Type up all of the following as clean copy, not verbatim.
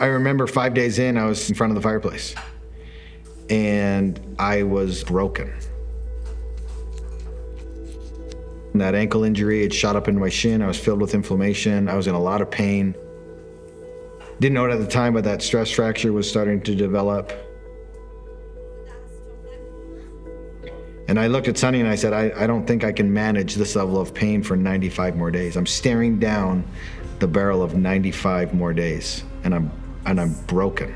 I remember 5 days in, I was in front of the fireplace and I was broken. And that ankle injury, it shot up into my shin. I was filled with inflammation. I was in a lot of pain. Didn't know it at the time, but that stress fracture was starting to develop. And I looked at Sonny and I said, I don't think I can manage this level of pain for 95 more days. I'm staring down the barrel of 95 more days, and I'm broken.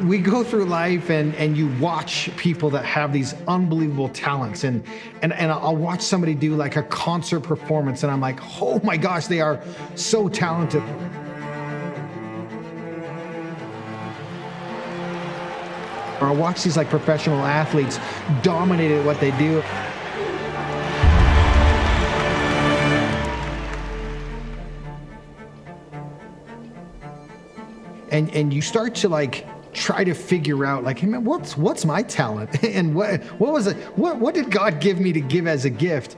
We go through life and you watch people that have these unbelievable talents and I'll watch somebody do like a concert performance and I'm like, oh my gosh, they are so talented. Or I'll watch these like professional athletes dominate at what they do. And you start to like try to figure out like, hey man, what's my talent? And what did God give me to give as a gift?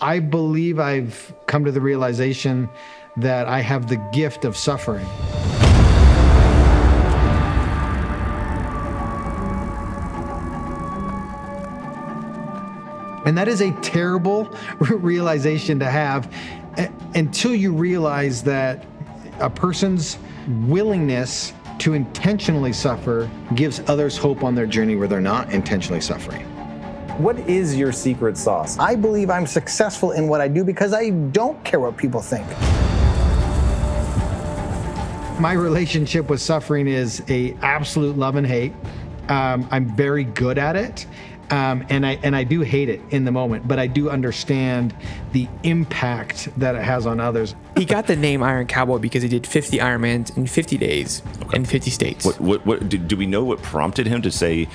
I believe I've come to the realization that I have the gift of suffering. And that is a terrible realization to have until you realize that a person's willingness to intentionally suffer gives others hope on their journey where they're not intentionally suffering. What is your secret sauce? I believe I'm successful in what I do because I don't care what people think. My relationship with suffering is a absolute love and hate. I'm very good at it. And I do hate it in the moment, but I do understand the impact that it has on others. He got the name Iron Cowboy because he did 50 Ironmans in 50 days in 50 states. Do we know what prompted him to say,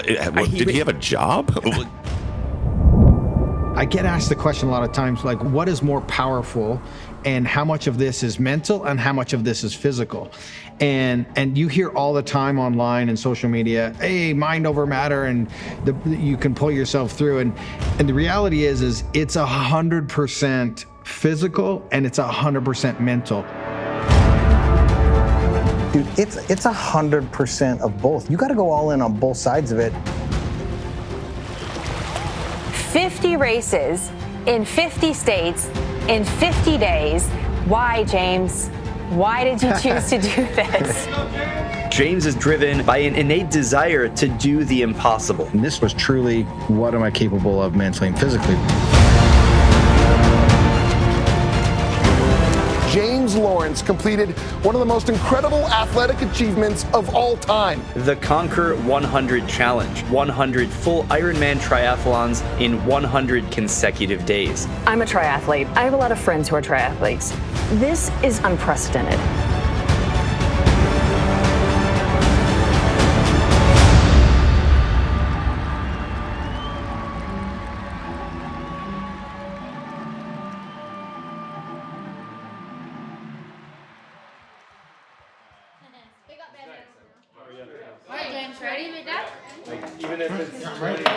did he have a job? I get asked the question a lot of times, like, what is more powerful and how much of this is mental and how much of this is physical? And you hear all the time online and social media, hey, mind over matter, and you can pull yourself through. And the reality is it's 100% physical and it's 100% mental. Dude, it's 100% of both. You got to go all in on both sides of it. 50 races in 50 states in 50 days. Why, James? Why did you choose to do this? James is driven by an innate desire to do the impossible. And this was truly, what am I capable of mentally and physically? James Lawrence completed one of the most incredible athletic achievements of all time. The Conquer 100 Challenge, 100 full Ironman triathlons in 100 consecutive days. I'm a triathlete. I have a lot of friends who are triathletes. This is unprecedented.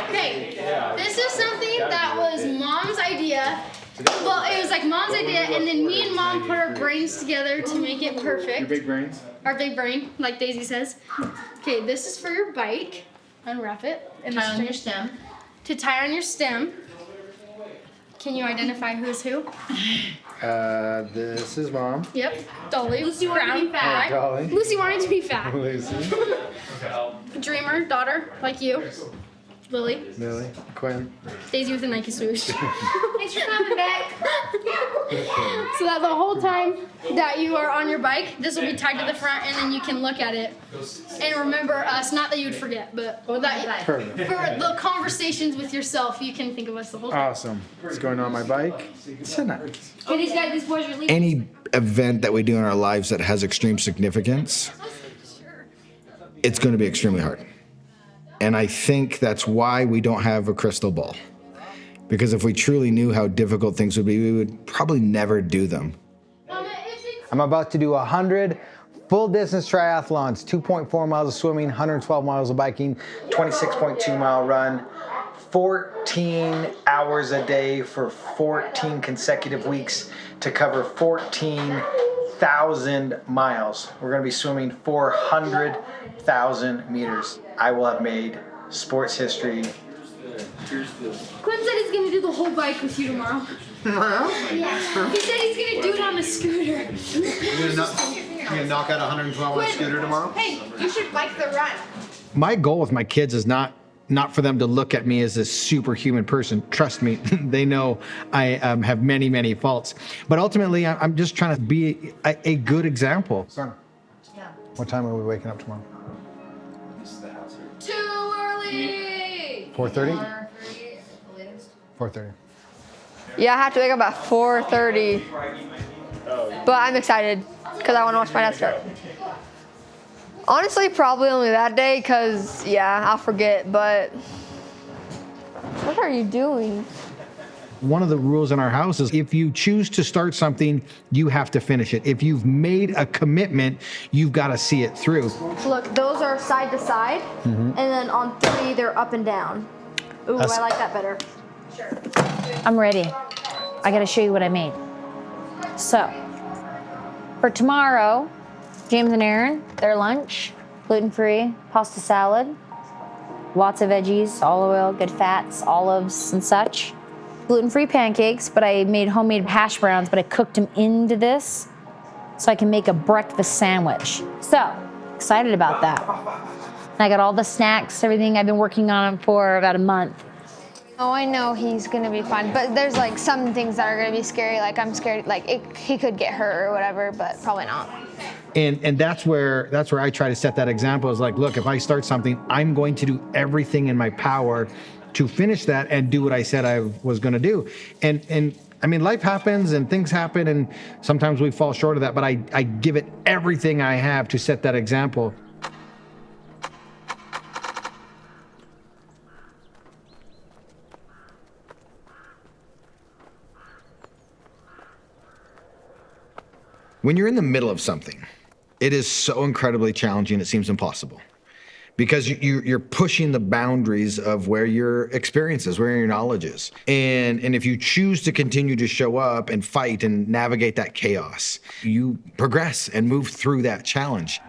Okay, this is something that was Mom's idea. Well, it was like Mom's idea, and then me and Mom put our brains together to make it perfect. Your big brains? Our big brain, like Daisy says. Okay, this is for your bike. Unwrap it. And tie on your stem. To tie on your stem. Can you identify who's who? This is Mom. Yep. Dolly. Lucy wanted to be fat. Dolly. Lucy wanted to be fat. Lucy. Dreamer, daughter, like you. Lily. Lily. Quinn. Daisy with a Nike swoosh. Thanks for coming back. So that the whole time that you are on your bike, this will be tied to the front, and then you can look at it and remember us. Not that you would forget, but that for the conversations with yourself, you can think of us the whole time. Awesome. What's going on my bike? So nice. Okay, these boys are leaving. Any event that we do in our lives that has extreme significance, it's going to be extremely hard. And I think that's why we don't have a crystal ball. Because if we truly knew how difficult things would be, we would probably never do them. I'm about to do 100 full distance triathlons, 2.4 miles of swimming, 112 miles of biking, 26.2 mile run, 14 hours a day for 14 consecutive weeks to cover 14,000 miles. We're gonna be swimming 400,000 meters. I will have made sports history. Quinn said he's gonna do the whole bike with you tomorrow. Tomorrow? Yeah. He said he's gonna do it on a scooter. You're gonna knock out 112 on a scooter tomorrow? Hey, you should bike the run. My goal with my kids is not for them to look at me as this superhuman person. Trust me, they know I have many, many faults. But ultimately, I'm just trying to be a good example. Son, what time are we waking up tomorrow? Too early. 4:30? 4:30. Yeah, I have to wake up at 4:30. But I'm excited because I want to watch my dad start. Honestly, probably only that day because, yeah, I'll forget. But what are you doing? One of the rules in our house is if you choose to start something, you have to finish it. If you've made a commitment, you've got to see it through. So look, those are side to side, and then on 3, they're up and down. Ooh, I like that better. I'm ready. I gotta show you what I made. So, for tomorrow, James and Aaron, their lunch, gluten-free, pasta salad, lots of veggies, olive oil, good fats, olives and such. Gluten-free pancakes, but I made homemade hash browns, but I cooked them into this so I can make a breakfast sandwich. So, excited about that. And I got all the snacks, everything. I've been working on them for about a month. Oh, I know he's gonna be fine, but there's like some things that are gonna be scary. Like I'm scared, like he could get hurt or whatever, but probably not. And that's where I try to set that example. Is like, look, if I start something, I'm going to do everything in my power to finish that and do what I said I was going to do. And I mean, life happens and things happen, and sometimes we fall short of that. But I give it everything I have to set that example. When you're in the middle of something, it is so incredibly challenging, it seems impossible. Because you're pushing the boundaries of where your experience is, where your knowledge is. And if you choose to continue to show up and fight and navigate that chaos, you progress and move through that challenge.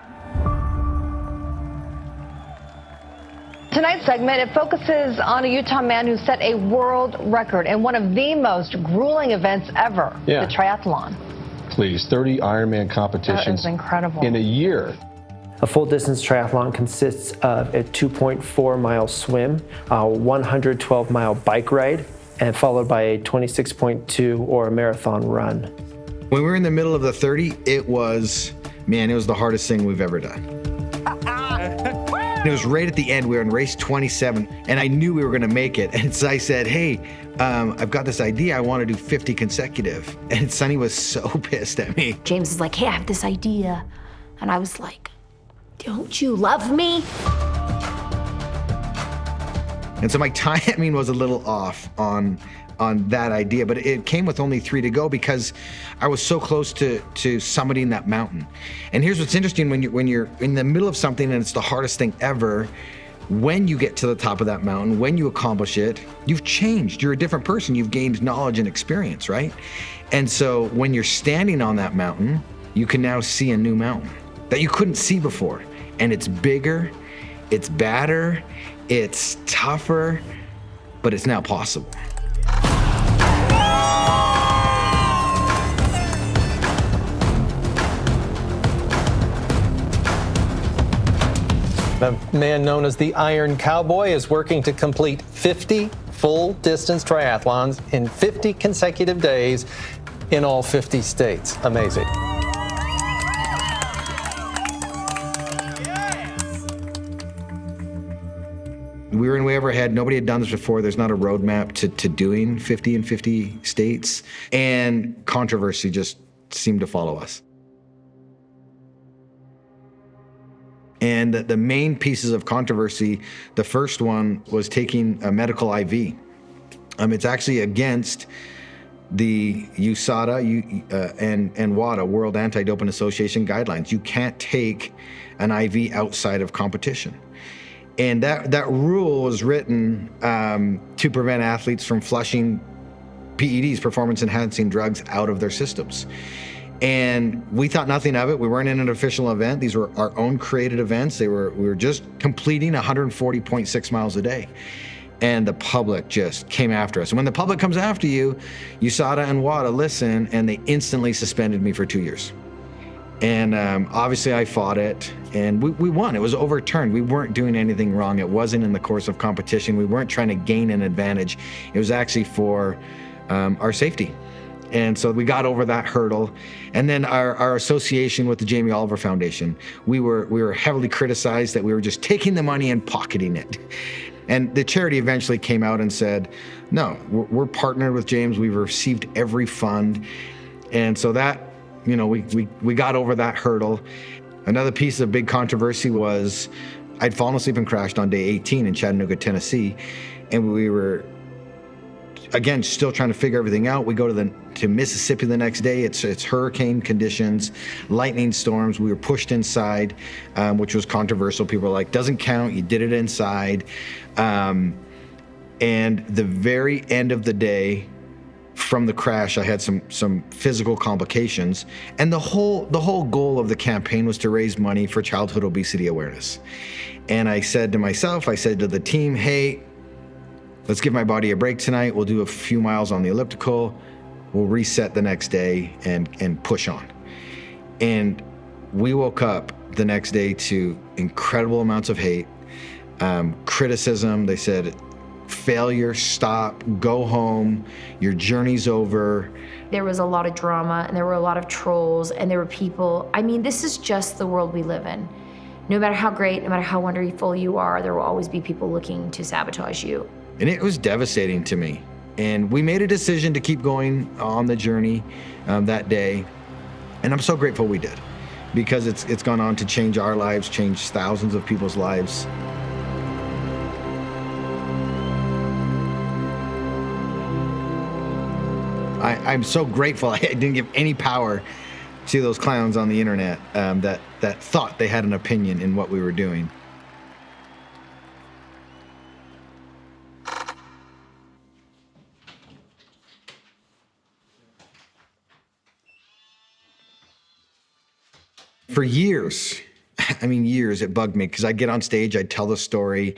Tonight's segment, it focuses on a Utah man who set a world record in one of the most grueling events ever, the triathlon. Please, 30 Ironman competitions That is incredible. in a year. A full distance triathlon consists of a 2.4 mile swim, a 112 mile bike ride, and followed by a 26.2 or a marathon run. When we were in the middle of the 30, it was the hardest thing we've ever done. And it was right at the end. We were in race 27, and I knew we were going to make it. And so I said, hey, I've got this idea. I want to do 50 consecutive. And Sonny was so pissed at me. James is like, hey, I have this idea. And I was like, don't you love me? And so my timing was a little off on that idea, but it came with only 3 to go because I was so close to summiting that mountain. And here's what's interesting: when you're in the middle of something and it's the hardest thing ever, when you get to the top of that mountain, when you accomplish it, you've changed. You're a different person. You've gained knowledge and experience, right? And so when you're standing on that mountain, you can now see a new mountain that you couldn't see before. And it's bigger, it's badder, it's tougher, but it's now possible. The man known as the Iron Cowboy is working to complete 50 full-distance triathlons in 50 consecutive days in all 50 states. Amazing. We were in way over ahead. Nobody had done this before. There's not a roadmap to doing 50 in 50 states. And controversy just seemed to follow us. And the main pieces of controversy, the first one was taking a medical IV. It's actually against the USADA and WADA, World Anti-Doping Association guidelines. You can't take an IV outside of competition. And that rule was written to prevent athletes from flushing PEDs, performance-enhancing drugs, out of their systems. And we thought nothing of it. We weren't in an official event. These were our own created events. We were just completing 140.6 miles a day. And the public just came after us. And when the public comes after you, USADA and WADA listen, and they instantly suspended me for 2 years. And obviously I fought it, and we won. It was overturned. We weren't doing anything wrong. It wasn't in the course of competition. We weren't trying to gain an advantage. It was actually for our safety. And so we got over that hurdle. And then our association with the Jamie Oliver Foundation, we were heavily criticized that we were just taking the money and pocketing it. And the charity eventually came out and said, no, we're partnered with James. We've received every fund. And so that, we got over that hurdle. Another piece of big controversy was I'd fallen asleep and crashed on day 18 in Chattanooga, Tennessee. And we were, again, still trying to figure everything out. We go to Mississippi the next day. It's hurricane conditions, lightning storms. We were pushed inside, which was controversial. People were like, doesn't count. You did it inside. And the very end of the day, from the crash, I had some physical complications. And the whole goal of the campaign was to raise money for childhood obesity awareness. And I said to myself, I said to the team, hey, let's give my body a break tonight. We'll do a few miles on the elliptical. We'll reset the next day and push on. And we woke up the next day to incredible amounts of hate, criticism. They said, failure, stop, go home, your journey's over. There was a lot of drama, and there were a lot of trolls, and there were people. I mean, this is just the world we live in. No matter how great, no matter how wonderful you are, there will always be people looking to sabotage you. And it was devastating to me. And we made a decision to keep going on the journey that day. And I'm so grateful we did, because it's gone on to change our lives, change thousands of people's lives. I'm so grateful I didn't give any power to those clowns on the internet that thought they had an opinion in what we were doing. For years, it bugged me, because I'd get on stage, I'd tell the story,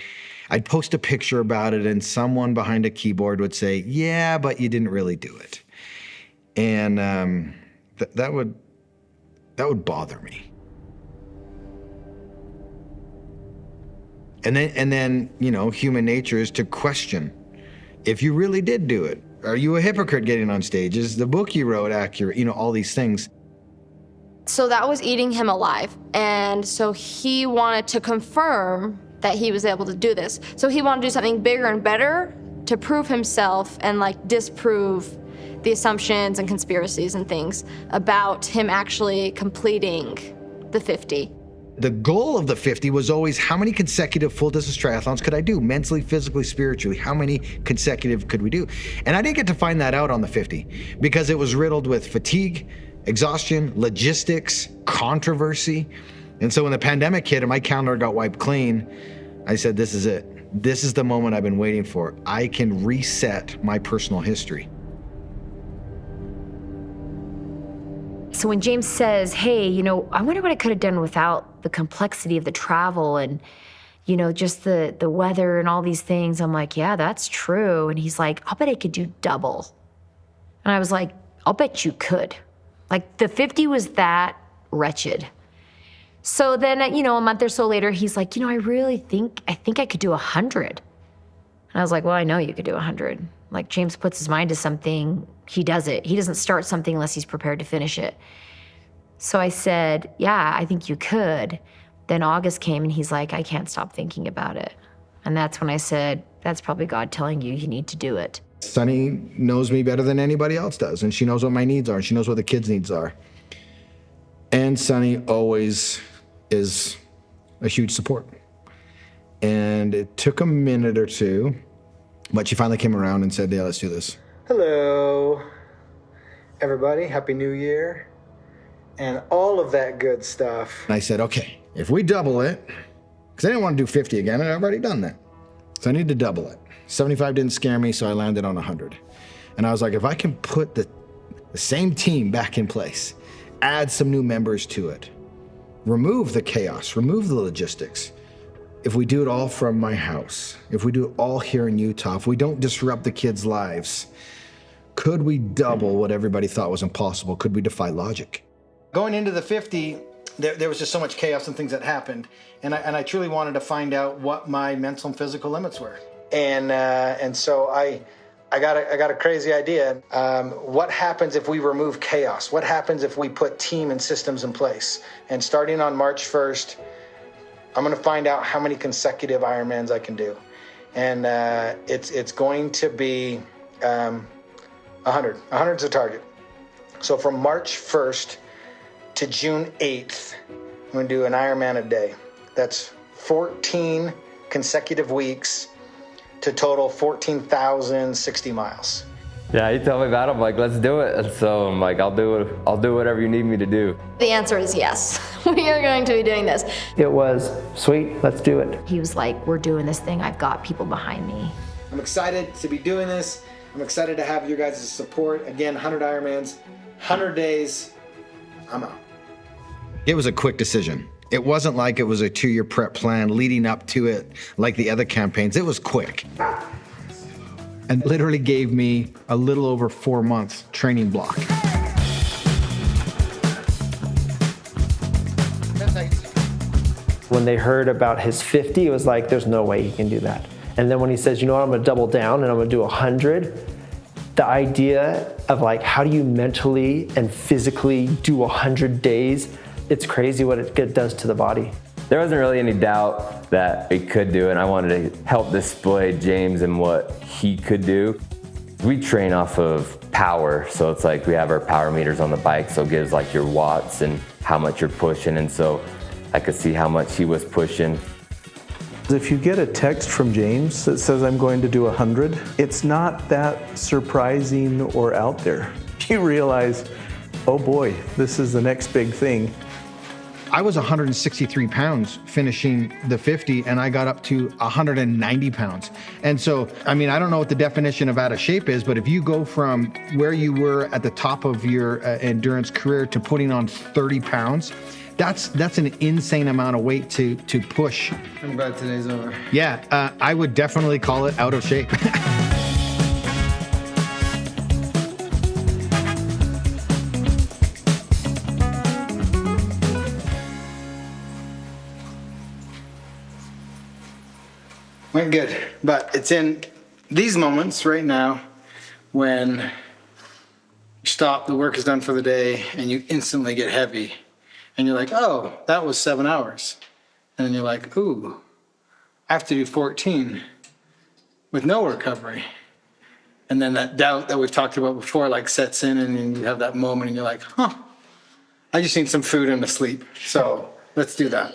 I'd post a picture about it, and someone behind a keyboard would say, yeah, but you didn't really do it. And that would bother me. And then human nature is to question if you really did do it. Are you a hypocrite getting on stage? Is the book you wrote accurate? All these things. So that was eating him alive. And so he wanted to confirm that he was able to do this. So he wanted to do something bigger and better to prove himself and disprove the assumptions and conspiracies and things about him actually completing the 50. The goal of the 50 was always, how many consecutive full distance triathlons could I do? Mentally, physically, spiritually, how many consecutive could we do? And I didn't get to find that out on the 50, because it was riddled with fatigue, exhaustion, logistics, controversy. And so when the pandemic hit and my calendar got wiped clean, I said, this is it. This is the moment I've been waiting for. I can reset my personal history. So when James says, hey, I wonder what I could have done without the complexity of the travel and, just the weather and all these things, I'm like, yeah, that's true. And he's like, I'll bet I could do double. And I was like, I'll bet you could. The 50 was that wretched. So then, a month or so later, he's like, I think I could do 100. And I was like, well, I know you could do 100. James puts his mind to something, he does it. He doesn't start something unless he's prepared to finish it. So I said, yeah, I think you could. Then August came and he's like, I can't stop thinking about it. And that's when I said, that's probably God telling you need to do it. Sunny knows me better than anybody else does, and she knows what my needs are, and she knows what the kids' needs are. And Sunny always is a huge support. And it took a minute or two, but she finally came around and said, yeah, let's do this. Hello. everybody. Happy New Year. And all of that good stuff. And I said, okay, if we double it, because I didn't want to do 50 again, and I've already done that. So I need to double it. 75 didn't scare me, so I landed on 100. And I was like, if I can put the same team back in place, add some new members to it, remove the chaos, remove the logistics. If we do it all from my house, if we do it all here in Utah, if we don't disrupt the kids' lives, could we double what everybody thought was impossible? Could we defy logic? Going into the 50, there was just so much chaos and things that happened. And I truly wanted to find out what my mental and physical limits were. And so I got a crazy idea. What happens if we remove chaos? What happens if we put team and systems in place? And starting on March 1st, I'm going to find out how many consecutive Ironmans I can do. And it's going to be 100. 100's the target. So from March 1st to June 8th, I'm going to do an Ironman a day. That's 14 consecutive weeks to total 14,060 miles. Yeah, he told me about it. I'm like, let's do it. And so I'm like, I'll do whatever you need me to do. The answer is yes. We are going to be doing this. It was, sweet, let's do it. He was like, we're doing this thing. I've got people behind me. I'm excited to be doing this. I'm excited to have your guys' support. Again, 100 Ironmans, 100 days, I'm out. It was a quick decision. It wasn't like it was a 2-year prep plan leading up to it like the other campaigns. It was quick. And literally gave me a little over 4 months training block. When they heard about his 50, it was like, there's no way he can do that. And then when he says, you know what, I'm gonna double down and I'm gonna do 100, the idea of like, how do you mentally and physically do 100 days? It's crazy what it does to the body. There wasn't really any doubt that we could do it, and I wanted to help display James and what he could do. We train off of power, so it's like we have our power meters on the bike, so it gives like your watts and how much you're pushing, and so I could see how much he was pushing. If you get a text from James that says I'm going to do 100, it's not that surprising or out there. You realize, oh boy, this is the next big thing. I was 163 pounds finishing the 50, and I got up to 190 pounds. And so, I mean, I don't know what the definition of out of shape is, but if you go from where you were at the top of your endurance career to putting on 30 pounds, that's an insane amount of weight to push. I'm glad today's over. Yeah, I would definitely call it out of shape. Went good, but it's in these moments right now when you stop, the work is done for the day, and you instantly get heavy. And you're like, oh, that was 7 hours. And then you're like, ooh, I have to do 14 with no recovery. And then that doubt that we've talked about before like sets in, and you have that moment and you're like, huh, I just need some food and a sleep. So let's do that.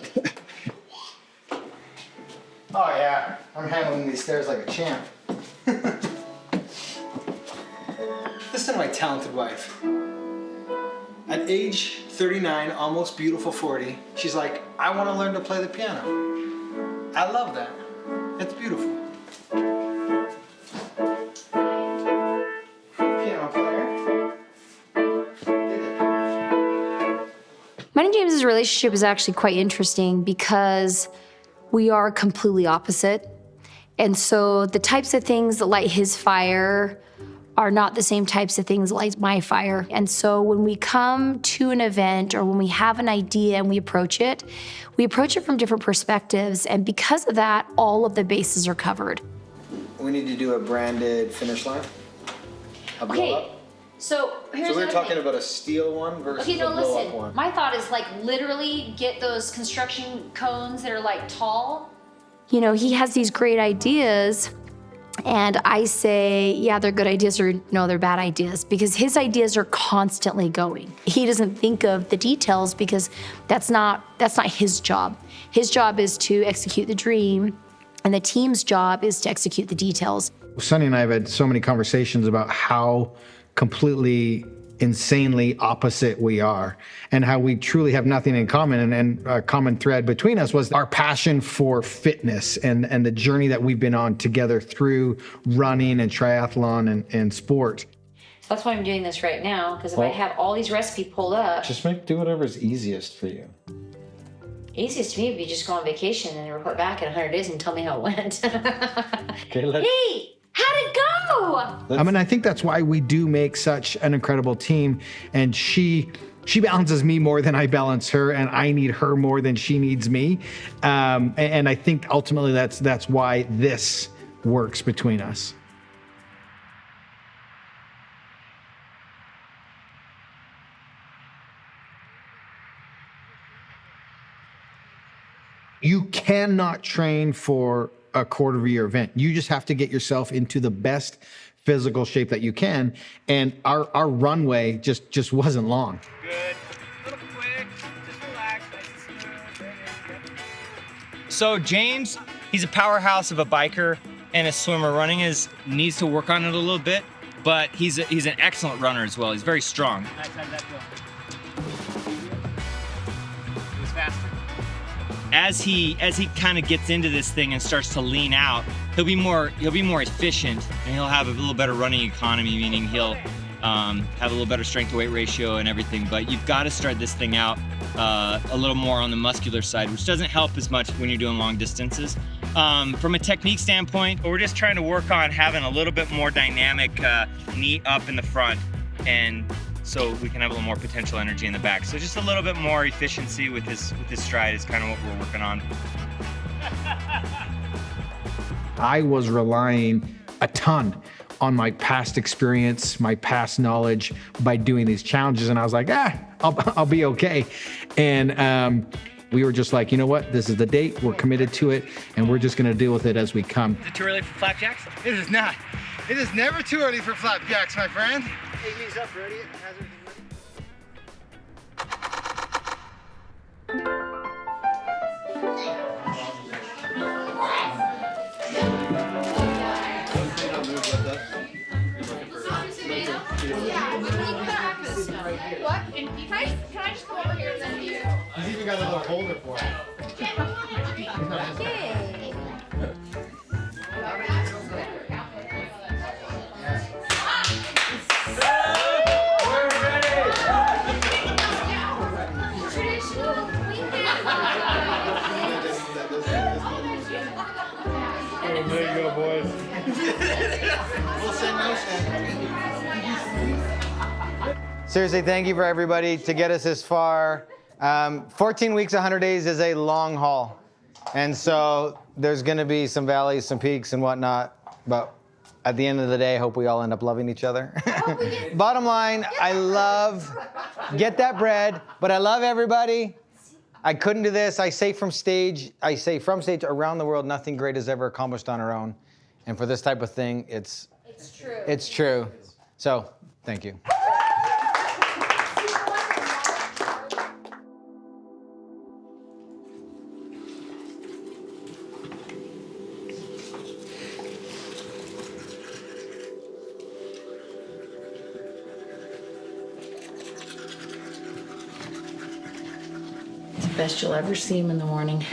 Oh yeah, I'm handling these stairs like a champ. Listen to my talented wife. At age 39, almost beautiful 40, she's like, I want to learn to play the piano. I love that. It's beautiful. Piano player. Mine and James's relationship is actually quite interesting because we are completely opposite. And so the types of things that light his fire are not the same types of things that light my fire. And so when we come to an event or when we have an idea and we approach it from different perspectives. And because of that, all of the bases are covered. We need to do a branded finish line. Okay, so here's So we're another talking thing. about a steel one versus Okay, no, a blow-up listen. one. My thought is like literally get those construction cones that are like tall. You know, he has these great ideas, and I say, yeah, they're good ideas, or no, they're bad ideas, because his ideas are constantly going. He doesn't think of the details because that's not his job. His job is to execute the dream, and the team's job is to execute the details. Sonny and I have had so many conversations about how completely insanely opposite we are, and how we truly have nothing in common. And a common thread between us was our passion for fitness and the journey that we've been on together through running and triathlon and sport. So that's why I'm doing this right now, because if I have all these recipes pulled up, Just do whatever's easiest for you. easiest to me would be just go on vacation and then report back in 100 days and tell me how it went. Okay, let's. Hey, how'd it go? I mean, I think that's why we do make such an incredible team. And she balances me more than I balance her, and I need her more than she needs me. And I think ultimately that's why this works between us. You cannot train for a quarter of a year event. You just have to get yourself into the best physical shape that you can. And our runway just wasn't long. Good. A little quick. Just relax. Nice and smooth. So James, he's a powerhouse of a biker and a swimmer. Running needs to work on it a little bit, but he's an excellent runner as well. He's very strong. Nice, how did that feel? It was faster. As he kind of gets into this thing and starts to lean out, he'll be more efficient, and he'll have a little better running economy, meaning he'll have a little better strength to weight ratio and everything. But you've got to start this thing out a little more on the muscular side, which doesn't help as much when you're doing long distances. From a technique standpoint, we're just trying to work on having a little bit more dynamic knee up in the front, and so we can have a little more potential energy in the back. So just a little bit more efficiency with this stride is kind of what we're working on. I was relying a ton on my past experience, my past knowledge by doing these challenges. And I was like, I'll be okay. And we were just like, you know what? This is the date. We're committed to it. And we're just going to deal with it as we come. Is it too early for flapjacks? It is not. It is never too early for flapjacks, my friend. Amy's up, ready? Has everything What? Can I just come over here and then you? He's even got a little holder for it. There you go, boys. We'll send no Seriously, thank you for everybody to get us this far. 14 weeks, 100 days is a long haul. And so there's going to be some valleys, some peaks and whatnot. But at the end of the day, I hope we all end up loving each other. Bottom line, get that bread, but I love everybody. I couldn't do this. I say from stage around the world, nothing great is ever accomplished on our own. And for this type of thing, it's true. It's true. So, thank you. Best you'll ever see him in the morning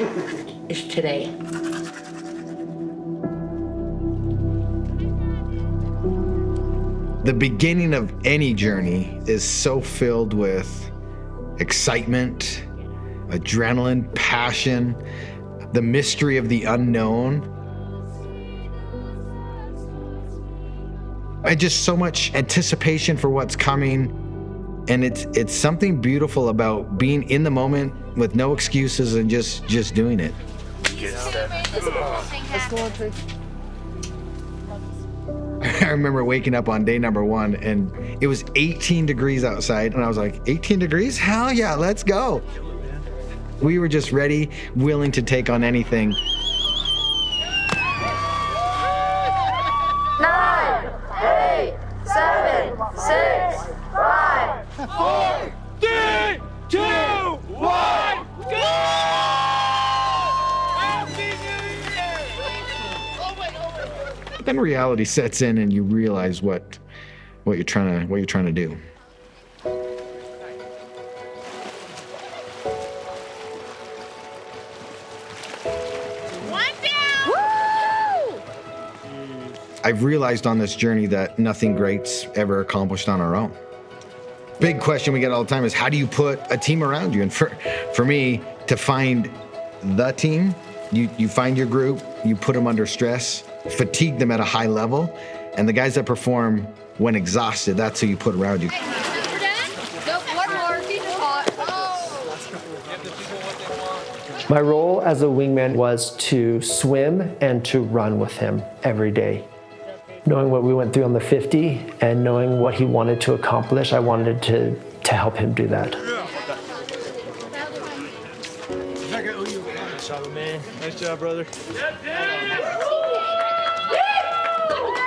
is today. The beginning of any journey is so filled with excitement, adrenaline, passion, the mystery of the unknown. And just so much anticipation for what's coming. And it's something beautiful about being in the moment with no excuses and just doing it. I remember waking up on day number 1 and it was 18 degrees outside and I was like, 18 degrees? Hell yeah, let's go. We were just ready, willing to take on anything. 9, 8, 7, 6, 5, 4, 3, 2, 1, go! But then reality sets in and you realize what you're trying to do. I've realized on this journey that nothing great's ever accomplished on our own. Big question we get all the time is, how do you put a team around you? And for me, to find the team, you find your group, you put them under stress, fatigue them at a high level, and the guys that perform when exhausted, that's who you put around you. My role as a wingman was to swim and to run with him every day. Knowing what we went through on the 50 and knowing what he wanted to accomplish, I wanted to help him do that. Nice job, brother.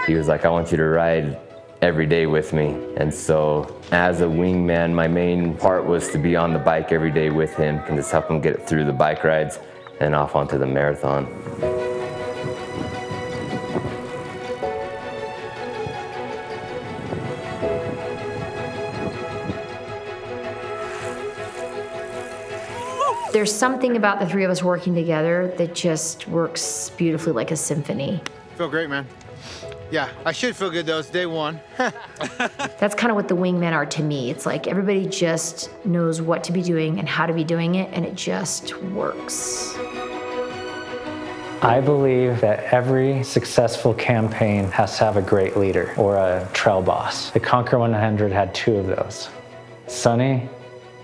He was like, I want you to ride every day with me. And so as a wingman, my main part was to be on the bike every day with him and just help him get through the bike rides and off onto the marathon. There's something about the three of us working together that just works beautifully like a symphony. Feel great, man. Yeah, I should feel good though. It's day one. That's kind of what the wingmen are to me. It's like everybody just knows what to be doing and how to be doing it, and it just works. I believe that every successful campaign has to have a great leader or a trail boss. The Conquer 100 had two of those, Sonny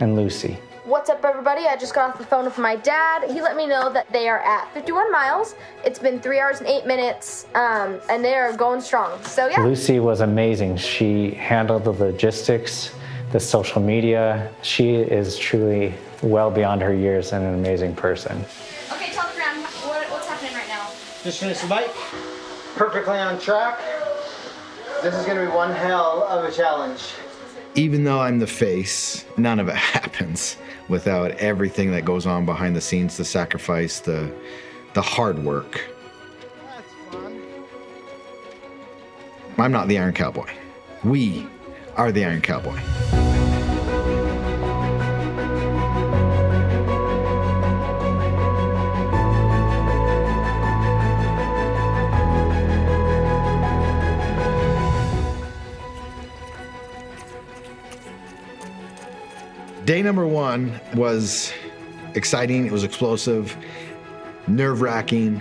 and Lucy. What's up, everybody? I just got off the phone with my dad. He let me know that they are at 51 miles. It's been 3 hours and 8 minutes, and they are going strong. So, yeah. Lucy was amazing. She handled the logistics, the social media. She is truly well beyond her years and an amazing person. Okay, tell us around. What's happening right now? Just finished the bike. Perfectly on track. This is going to be one hell of a challenge. Even though I'm the face, none of it happens without everything that goes on behind the scenes, the sacrifice, the hard work. I'm not the Iron Cowboy. We are the Iron Cowboy. Day number one was exciting, it was explosive, nerve-wracking.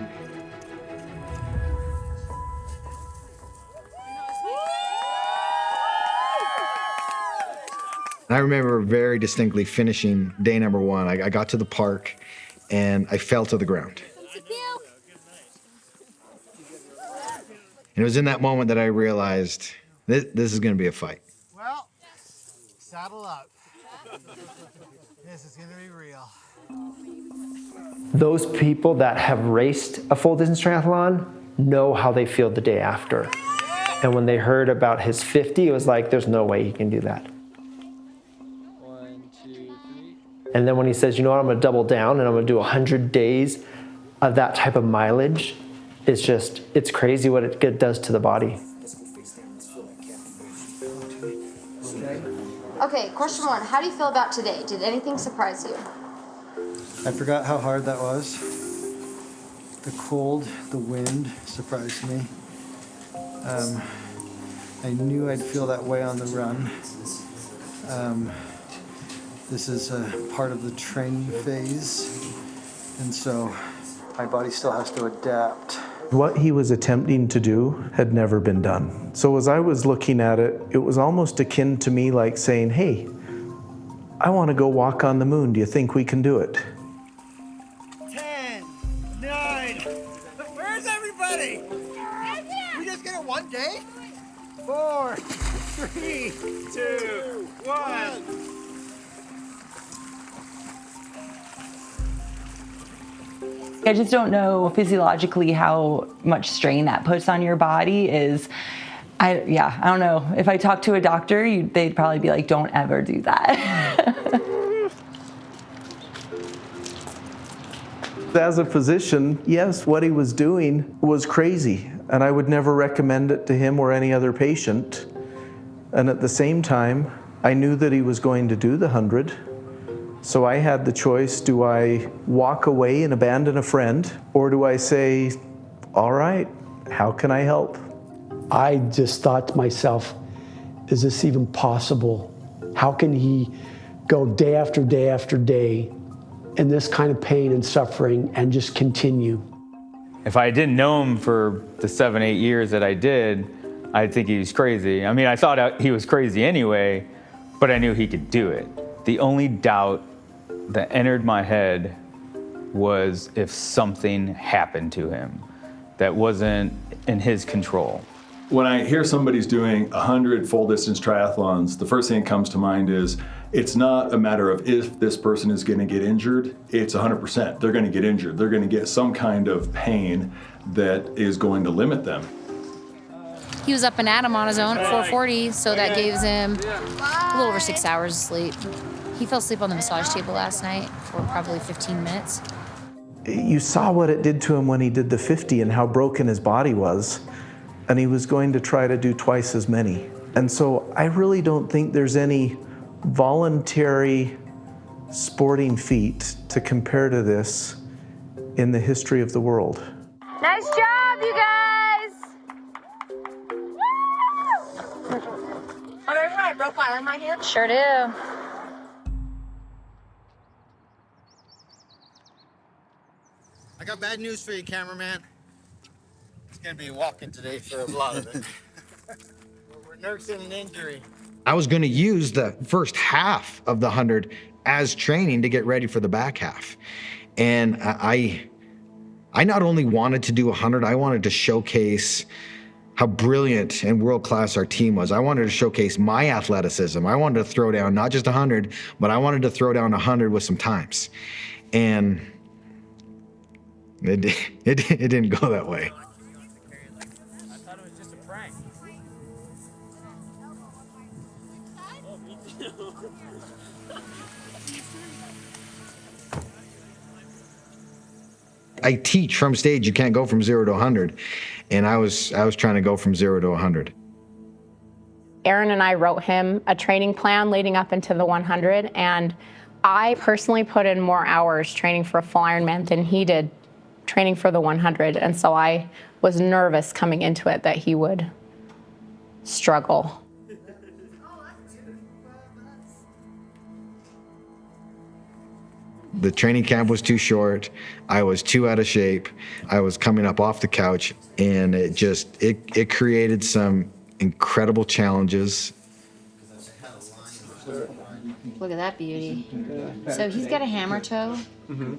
I remember very distinctly finishing day number one. I got to the park and I fell to the ground. And it was in that moment that I realized this is gonna be a fight. Well, saddle up. This is gonna be real. Those people that have raced a full distance triathlon know how they feel the day after. And when they heard about his 50, it was like, there's no way he can do that. 1, 2, 3. And then when he says, you know what, I'm gonna double down and I'm gonna do 100 days of that type of mileage, it's crazy what it does to the body. Okay, question one. How do you feel about today? Did anything surprise you? I forgot how hard that was. The cold, the wind surprised me. I knew I'd feel that way on the run. This is a part of the training phase, and so my body still has to adapt. What he was attempting to do had never been done. So as I was looking at it, it was almost akin to me like saying, hey, I want to go walk on the moon. Do you think we can do it? 10, 9. Where's everybody? We just get it one day? 4, 3, 2, 1. I just don't know physiologically how much strain that puts on your body I don't know. If I talk to a doctor, they'd probably be like, don't ever do that. As a physician, yes, what he was doing was crazy, and I would never recommend it to him or any other patient. And at the same time, I knew that he was going to do the 100. So I had the choice, do I walk away and abandon a friend, or do I say, all right, how can I help? I just thought to myself, is this even possible? How can he go day after day after day in this kind of pain and suffering and just continue? If I didn't know him for the 7-8 years that I did, I'd think he was crazy. I mean, I thought he was crazy anyway, but I knew he could do it. The only doubt that entered my head was if something happened to him that wasn't in his control. When I hear somebody's doing 100 full distance triathlons, the first thing that comes to mind is it's not a matter of if this person is going to get injured, it's 100%. They're going to get injured. They're going to get some kind of pain that is going to limit them. He was up and at 'em on his own at 4:40, so that gives him a little over 6 hours of sleep. He fell asleep on the massage table last night for probably 15 minutes. You saw what it did to him when he did the 50 and how broken his body was. And he was going to try to do twice as many. And so I really don't think there's any voluntary sporting feat to compare to this in the history of the world. Nice job, you guys! Oh, I broke my arm in my hand? Sure do. I got bad news for you, cameraman. It's gonna be walking today for a lot of it. We're nursing an injury. I was going to use the first half of the 100 as training to get ready for the back half. And I not only wanted to do 100, I wanted to showcase how brilliant and world-class our team was. I wanted to showcase my athleticism. I wanted to throw down not just 100, but I wanted to throw down 100 with some times. And it didn't go that way. I teach from stage, you can't go from 0 to 100. And I was trying to go from 0 to 100. Aaron and I wrote him a training plan leading up into the 100, and I personally put in more hours training for a full Ironman than he did training for the 100. And so I was nervous coming into it that he would struggle. The training camp was too short. I was too out of shape. I was coming up off the couch, and it created some incredible challenges. Look at that beauty. So he's got a hammer toe,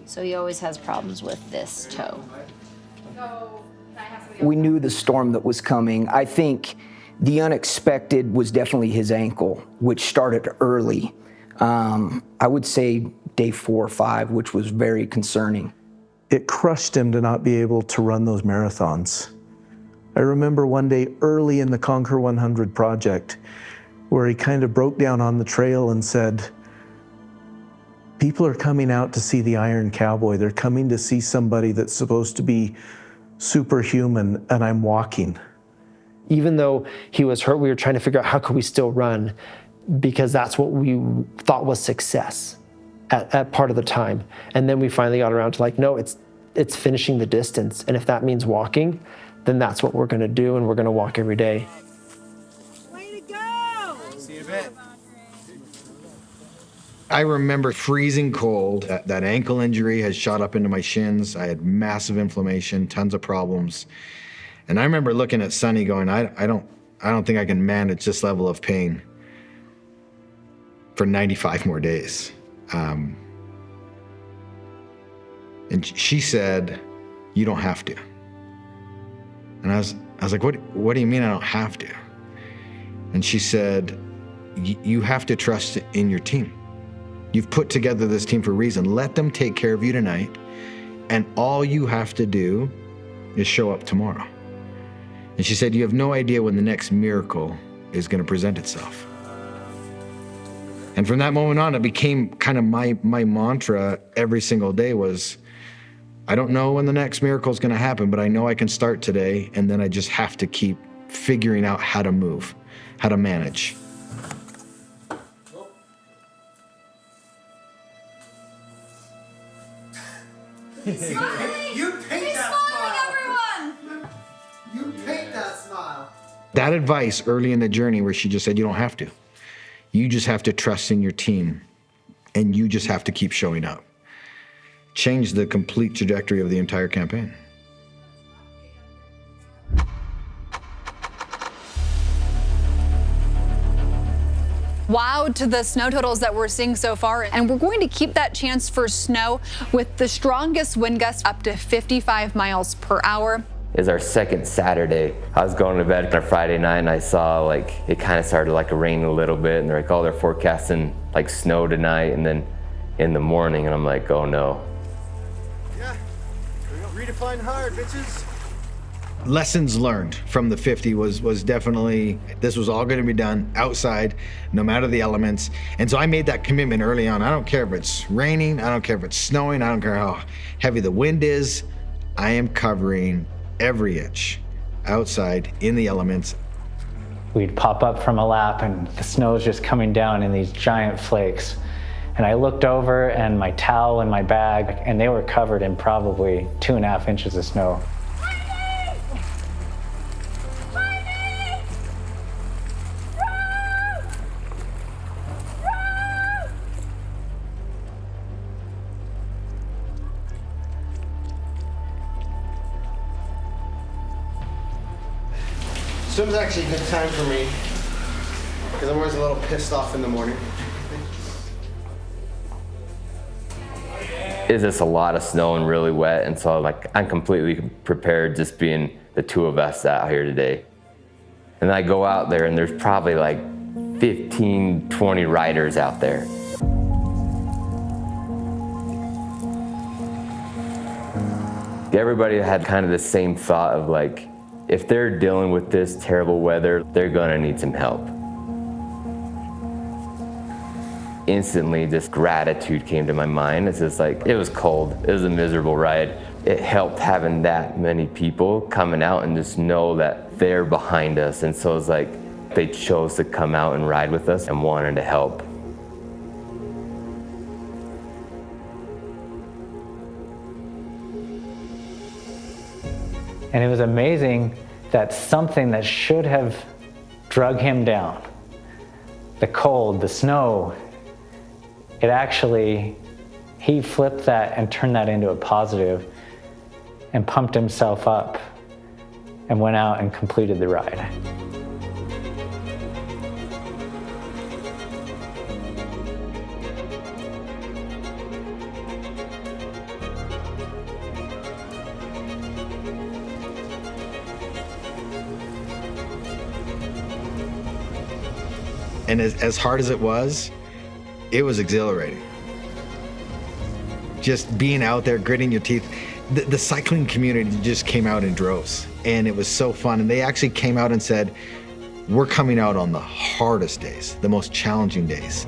so he always has problems with this toe. We knew the storm that was coming. I think the unexpected was definitely his ankle, which started early. I would say day 4 or 5, which was very concerning. It crushed him to not be able to run those marathons. I remember one day early in the Conquer 100 project where he kind of broke down on the trail and said, people are coming out to see the Iron Cowboy. They're coming to see somebody that's supposed to be superhuman, and I'm walking. Even though he was hurt, we were trying to figure out how could we still run, because that's what we thought was success at part of the time. And then we finally got around to like, no, it's finishing the distance. And if that means walking, then that's what we're gonna do, and we're gonna walk every day. Way to go! See you in a bit. I remember freezing cold. That ankle injury had shot up into my shins. I had massive inflammation, tons of problems. And I remember looking at Sonny going, I don't think I can manage this level of pain for 95 more days. And she said, you don't have to. And I was like, what do you mean I don't have to? And she said, you have to trust in your team. You've put together this team for a reason. Let them take care of you tonight, and all you have to do is show up tomorrow. And she said, you have no idea when the next miracle is going to present itself. And from that moment on, it became kind of my mantra every single day was, I don't know when the next miracle is going to happen, but I know I can start today, and then I just have to keep figuring out how to move, how to manage. You paint that smile. Everyone. You paint that smile. That advice early in the journey where she just said, you don't have to. You just have to trust in your team, and you just have to keep showing up, changed the complete trajectory of the entire campaign. Wowed to the snow totals that we're seeing so far, and we're going to keep that chance for snow with the strongest wind gusts up to 55 miles per hour. Is our second Saturday. I was going to bed on a Friday night and I saw like it kind of started like raining a little bit, and they're like, oh, they're forecasting like snow tonight and then in the morning, and I'm like, oh no. Yeah, redefine hard, bitches. Lessons learned from the 50 was definitely, this was all going to be done outside, no matter the elements. And so I made that commitment early on. I don't care if it's raining, I don't care if it's snowing, I don't care how heavy the wind is. I am covering every inch outside in the elements. We'd pop up from a lap and the snow was just coming down in these giant flakes. And I looked over and my towel and my bag, and they were covered in probably 2.5 inches of snow. Swim's actually a good time for me because I'm always a little pissed off in the morning. It's just a lot of snow and really wet, and so like I'm completely prepared just being the two of us out here today. And I go out there and there's probably like 15, 20 riders out there. Everybody had kind of the same thought of like, if they're dealing with this terrible weather, they're gonna need some help. Instantly, just gratitude came to my mind. It's just like, it was cold, it was a miserable ride. It helped having that many people coming out and just know that they're behind us. And so it's like, they chose to come out and ride with us and wanted to help. And it was amazing that something that should have drug him down, the cold, the snow, he flipped that and turned that into a positive and pumped himself up and went out and completed the ride. And as hard as it was exhilarating. Just being out there, gritting your teeth. The cycling community just came out in droves, and it was so fun. And they actually came out and said, we're coming out on the hardest days, the most challenging days.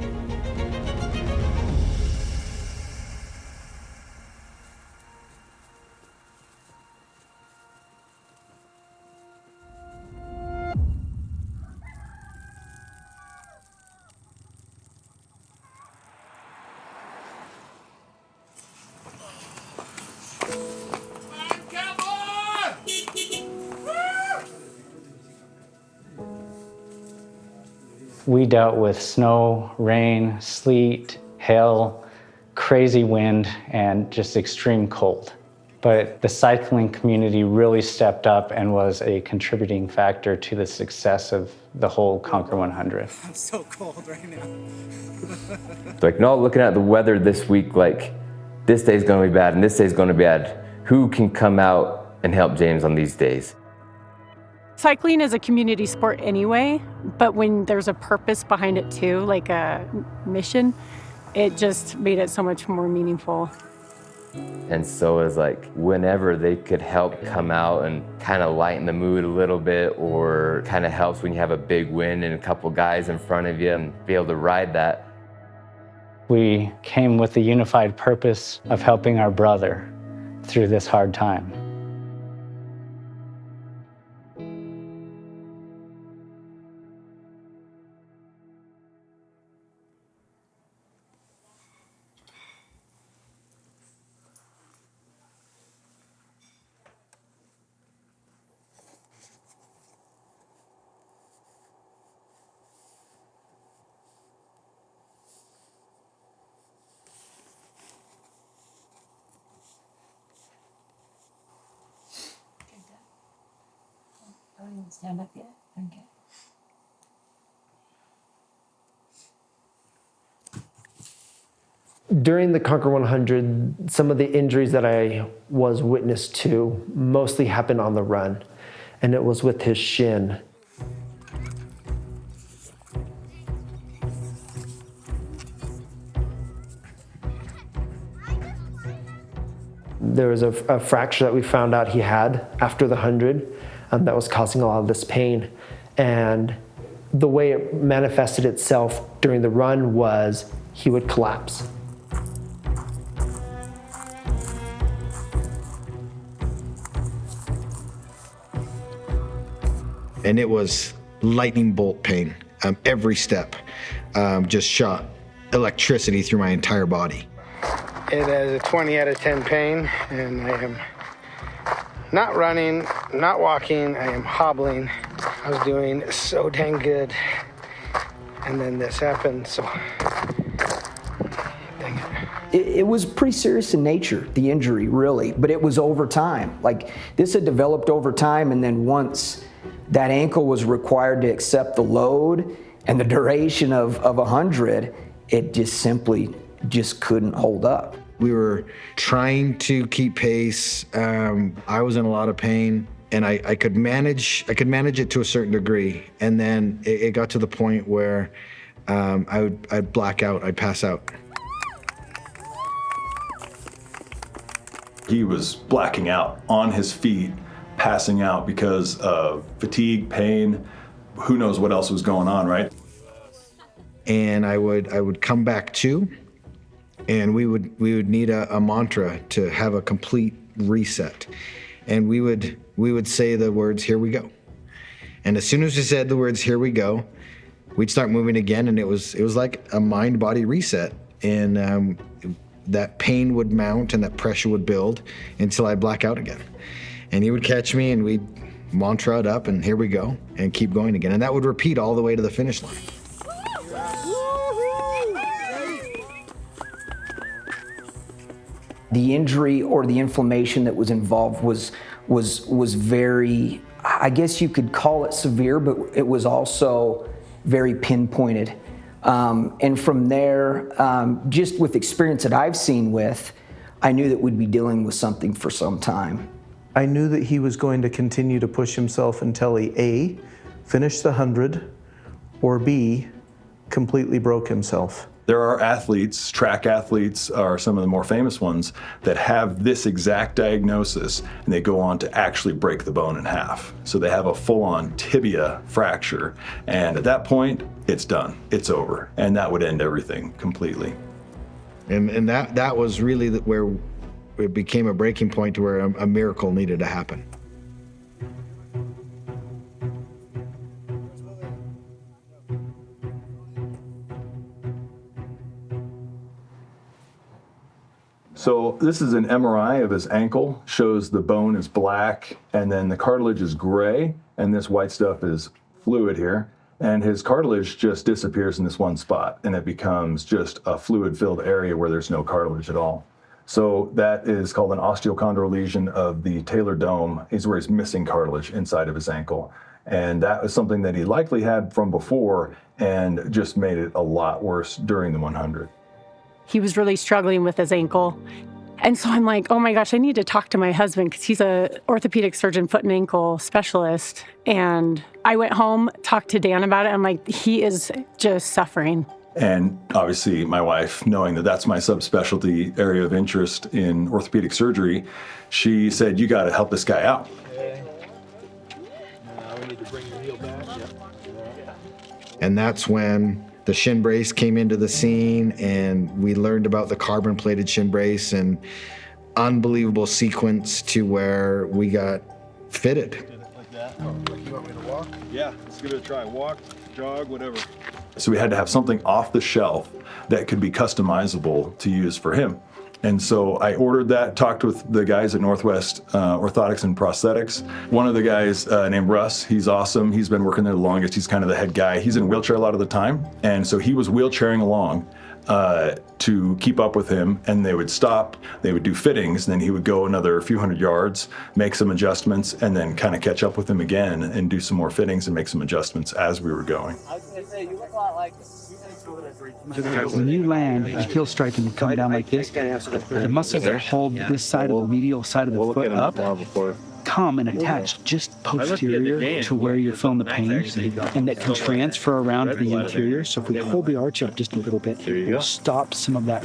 We dealt with snow, rain, sleet, hail, crazy wind, and just extreme cold. But the cycling community really stepped up and was a contributing factor to the success of the whole Conquer 100. I'm so cold right now. Like, no, looking at the weather this week, like, this day's gonna be bad and this day's gonna be bad. Who can come out and help James on these days? Cycling is a community sport anyway, but when there's a purpose behind it too, like a mission, it just made it so much more meaningful. And so it's like, whenever they could help come out and kind of lighten the mood a little bit, or kind of helps when you have a big win and a couple guys in front of you and be able to ride that. We came with the unified purpose of helping our brother through this hard time. even stand up yet. Okay. During the Conquer 100, some of the injuries that I was witness to mostly happened on the run, and it was with his shin. There was a fracture that we found out he had after the 100 that was causing a lot of this pain. And the way it manifested itself during the run was he would collapse. And it was lightning bolt pain. Every step just shot electricity through my entire body. It is a 20 out of 10 pain, and I am not running, not walking, I am hobbling. I was doing so dang good, and then this happened, so dang it. It was pretty serious in nature, the injury, really, but it was over time. Like, this had developed over time, and then once that ankle was required to accept the load and the duration of 100, it just simply couldn't hold up. We were trying to keep pace. I was in a lot of pain, and I could manage it to a certain degree. And then it got to the point where I'd black out, I'd pass out. He was blacking out on his feet, passing out because of fatigue, pain, who knows what else was going on, right? And I would come back to, and we would need a mantra to have a complete reset. And we would say the words, "Here we go." And as soon as we said the words, "Here we go," we'd start moving again, and it was like a mind-body reset. And that pain would mount and that pressure would build until I'd black out again. And he would catch me, and we'd mantra it up, and here we go, and keep going again. And that would repeat all the way to the finish line. The injury or the inflammation that was involved was very, I guess you could call it severe, but it was also very pinpointed. And from there, just with experience that I've seen with, I knew that we'd be dealing with something for some time. I knew that he was going to continue to push himself until he A, finished the 100, or B, completely broke himself. There are athletes, track athletes are some of the more famous ones, that have this exact diagnosis, and they go on to actually break the bone in half. So they have a full-on tibia fracture, and at that point, it's done, it's over, and that would end everything completely. And that was really where it became a breaking point to where a miracle needed to happen. So this is an MRI of his ankle, shows the bone is black, and then the cartilage is gray, and this white stuff is fluid here. And his cartilage just disappears in this one spot, and it becomes just a fluid-filled area where there's no cartilage at all. So that is called an osteochondral lesion of the talar dome, is where he's missing cartilage inside of his ankle. And that was something that he likely had from before and just made it a lot worse during the 100. He was really struggling with his ankle. And so I'm like, oh my gosh, I need to talk to my husband because he's an orthopedic surgeon, foot and ankle specialist. And I went home, talked to Dan about it. I'm like, he is just suffering. And obviously my wife, knowing that that's my subspecialty area of interest in orthopedic surgery, she said, you got to help this guy out. Okay. Now we need to bring your heel back. Yep. And that's when the shin brace came into the scene, and we learned about the carbon plated shin brace, and unbelievable sequence to where we got fitted. Like that. Oh, you want me to walk? Yeah, let's give it a try. Walk, jog, whatever. So we had to have something off the shelf that could be customizable to use for him. And so I ordered that, talked with the guys at Northwest Orthotics and Prosthetics. One of the guys named Russ, he's awesome. He's been working there the longest. He's kind of the head guy. He's in a wheelchair a lot of the time. And so he was wheelchairing along to keep up with him, and they would stop, they would do fittings, and then he would go another few hundred yards, make some adjustments, and then kind of catch up with him again and do some more fittings and make some adjustments as we were going. When you land, you feel strike and you come down like this, the muscles that hold this side of the medial side of the foot up come and attach just posterior to where you're feeling the pain, and that can transfer around to the interior. So if we hold the arch up just a little bit, we'll stop some of that.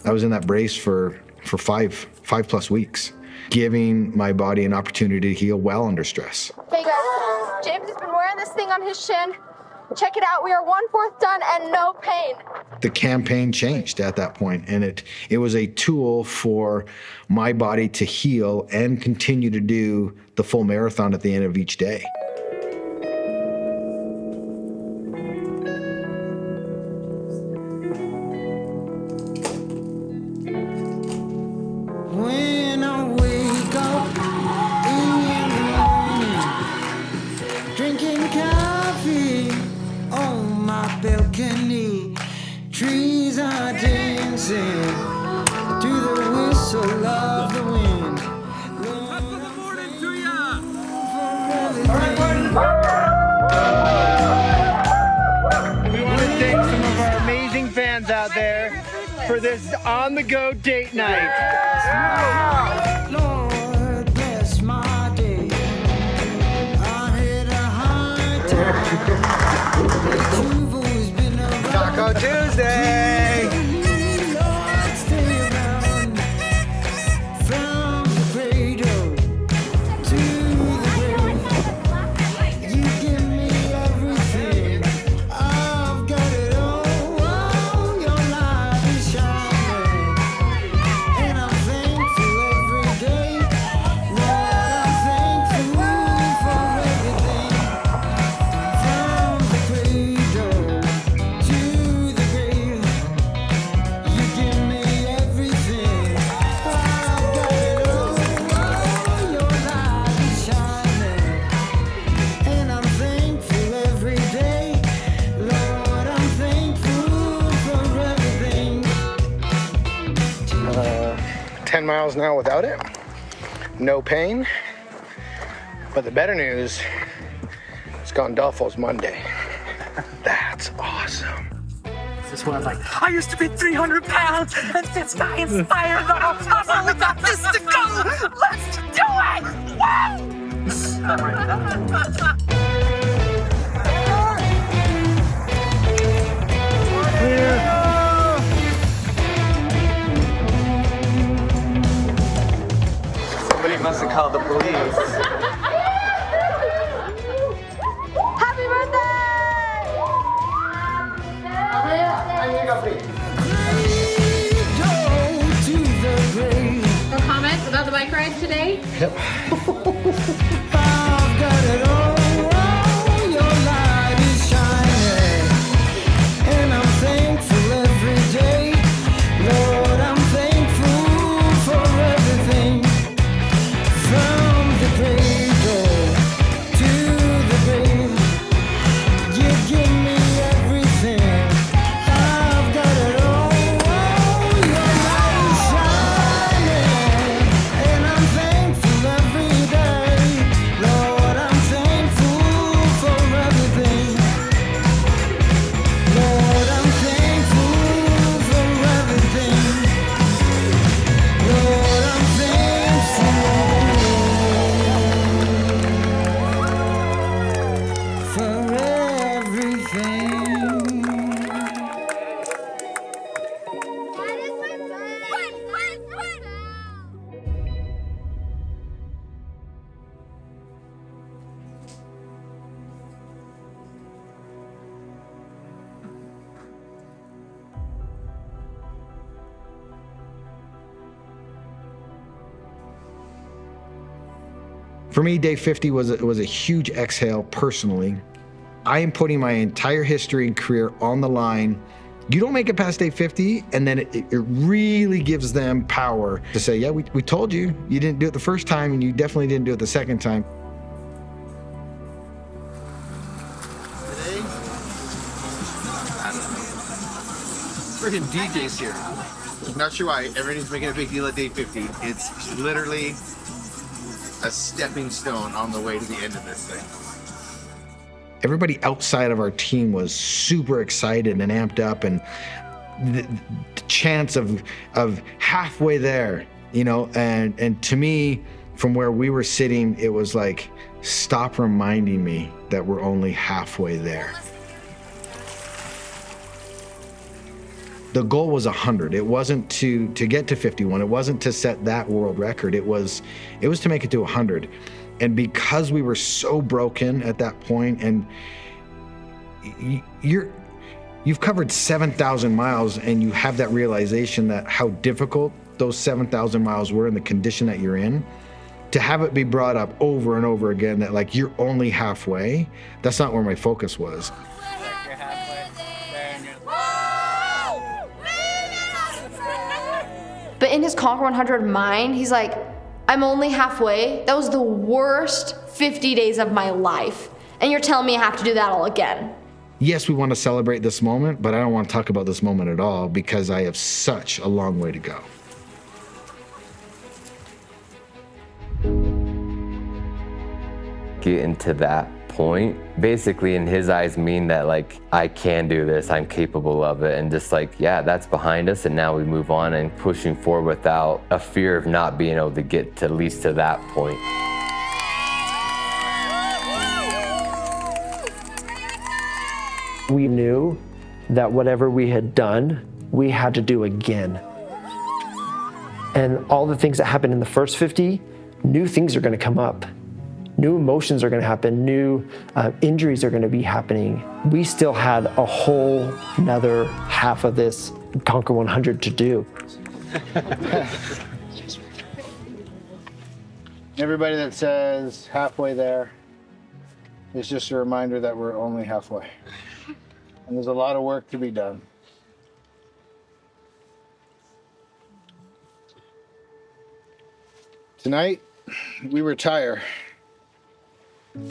I was in that brace for five plus weeks, giving my body an opportunity to heal well under stress. Hey guys, James has been wearing this thing on his shin. Check it out, we are 1/4 done and no pain. The campaign changed at that point, and it was a tool for my body to heal and continue to do the full marathon at the end of each day. When I wake up in the morning, drinking coffee on my balcony, trees are dancing to the whistle of the wind. Top of the morning to ya! We want to thank some of our amazing fans out there for this on-the-go date night. Lord bless my day. I hit a high tide. You've always been around. Taco Tuesday! Lord, stay around. From the cradle to the grave. You give me everything. I've got it all. Oh, your light is shining. And I'm thankful every day. Lord, I'm thankful for everything. From the cradle to the grave, you give me everything. I've got it all. Oh, your light is shining. And I'm thankful every day. Lord, I'm thankful for everything. 10 miles now without it. No pain. But the better news, it's Gondolfo's Monday. That's awesome. This is what I'm like, I used to be 300 pounds, and since I inspired the whole I've only got this to go. Let's do Somebody must have called the police. Happy birthday! No comments about the bike rides today? I've got it all. Oh, your light is shining. And I'm thankful every day. Lord, I'm thankful for everything. From the cradle to the grave, you give me everything. I've got it all. Oh, your light is shining. And I'm thankful every day. Lord, I'm thankful for everything. Lord, I'm thankful for everything. Lord, I'm thankful for everything. For me, day 50 was a huge exhale personally. I am putting my entire history and career on the line. You don't make it past day 50, and then it really gives them power to say, yeah, we told you. You didn't do it the first time, and you definitely didn't do it the second time. Today freaking DJs here. I'm not sure why everybody's making a big deal at day 50. It's literally a stepping stone on the way to the end of this thing. Everybody outside of our team was super excited and amped up, and the chance of halfway there, you know, and to me, from where we were sitting, it was like, stop reminding me that we're only halfway there. The goal was 100. It wasn't to get to 51. It wasn't to set that world record. It was to make it to 100. And because we were so broken at that point, and you've covered 7,000 miles, and you have that realization that how difficult those 7,000 miles were in the condition that you're in, to have it be brought up over and over again that like you're only halfway, that's not where my focus was. But in his Conquer 100 mind, he's like, I'm only halfway. That was the worst 50 days of my life. And you're telling me I have to do that all again. Yes, we want to celebrate this moment, but I don't want to talk about this moment at all because I have such a long way to go. Getting to that point, basically in his eyes mean that like, I can do this, I'm capable of it, and just like, yeah, that's behind us, and now we move on and pushing forward without a fear of not being able to get to at least to that point. We knew that whatever we had done, we had to do again. And all the things that happened in the first 50, new things are going to come up. New emotions are going to happen, new injuries are going to be happening. We still had a whole another half of this Conquer 100 to do. Everybody that says halfway there is just a reminder that we're only halfway. And there's a lot of work to be done. Tonight, we retire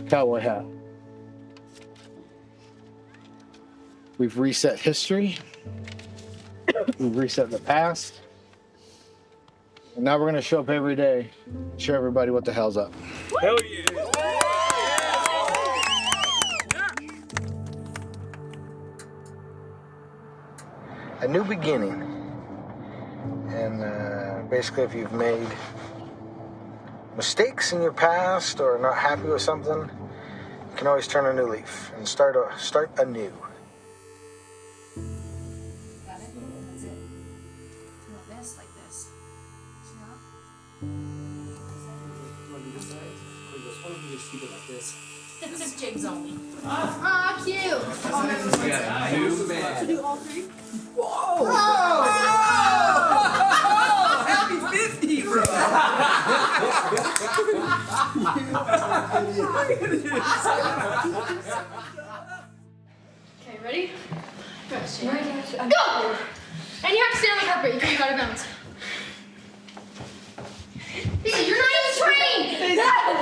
cowboy hat. We've reset history. We've reset the past. And now we're going to show up every day and show everybody what the hell's up. Hell yeah! A new beginning. And basically, if you've made mistakes in your past or not happy with something, you can always turn a new leaf and start anew. This is James only. Ah, cute. To do all three? Whoa! Happy 50, bro! Okay, ready? Go! And you have to stay on the carpet. You can't go out of bounds. Casey, you're not even trained!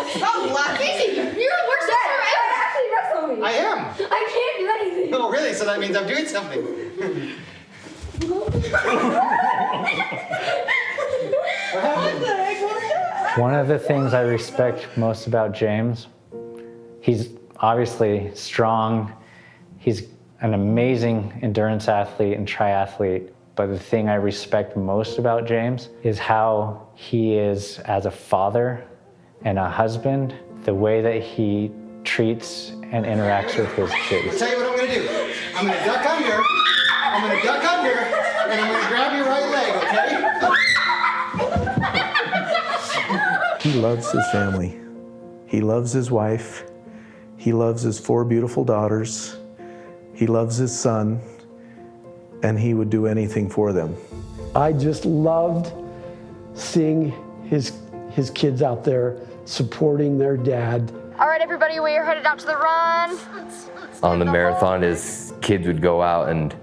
Stop laughing! Casey, you're the worst dancer ever! Actually, wrestle me! I am! I can't do anything! No, really? So that means I'm doing something. One of the things I respect most about James, he's obviously strong. He's an amazing endurance athlete and triathlete. But the thing I respect most about James is how he is as a father and a husband, the way that he treats and interacts with his kids. I'll tell you what I'm gonna do. I'm gonna duck under, and I'm gonna grab your right leg, okay? He loves his family. He loves his wife. He loves his 4 beautiful daughters. He loves his son. And he would do anything for them. I just loved seeing his kids out there supporting their dad. All right, everybody, we are headed out to the run. On the marathon, his kids would go out and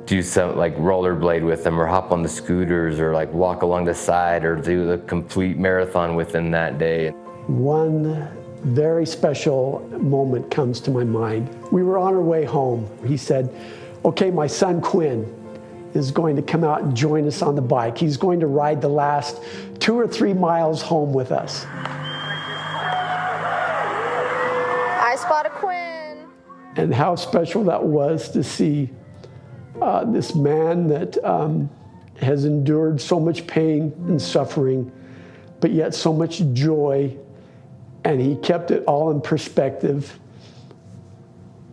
do some like rollerblade with them or hop on the scooters or like walk along the side or do the complete marathon with them that day. One very special moment comes to my mind. We were on our way home. He said, okay, my son Quinn, is going to come out and join us on the bike. He's going to ride the last 2 or 3 miles home with us. I spot a Quinn. And how special that was to see this man that has endured so much pain and suffering, but yet so much joy, and he kept it all in perspective,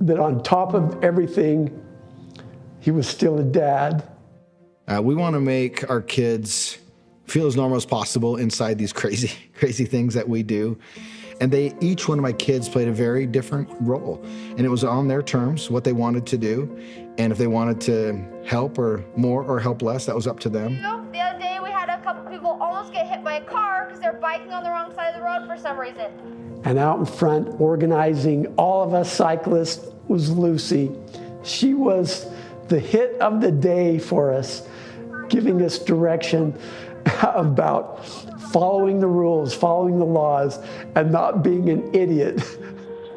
that on top of everything, he was still a dad. We want to make our kids feel as normal as possible inside these crazy things that we do. And each one of my kids played a very different role. And it was on their terms, what they wanted to do. And if they wanted to help or more or help less, that was up to them. The other day we had a couple people almost get hit by a car because they're biking on the wrong side of the road for some reason. And out in front, organizing all of us cyclists, was Lucy. She was the hit of the day for us, giving us direction about following the rules, following the laws, and not being an idiot.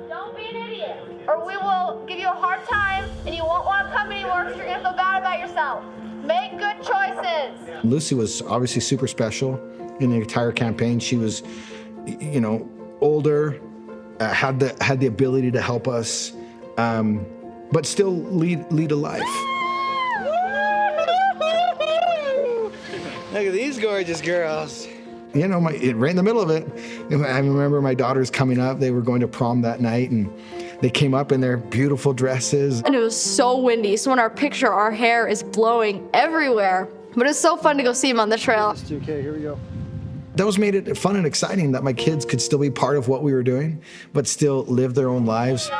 Don't be an idiot, or we will give you a hard time and you won't want to come anymore because you're going to feel bad about yourself. Make good choices. Lucy was obviously super special in the entire campaign. She was, older, had the ability to help us, but still lead a life. Look at these gorgeous girls. Right in the middle of it, I remember my daughters coming up. They were going to prom that night, and they came up in their beautiful dresses. And it was so windy, so in our picture, our hair is blowing everywhere. But it's so fun to go see him on the trail. Okay, here we go. That was made it fun and exciting that my kids could still be part of what we were doing, but still live their own lives.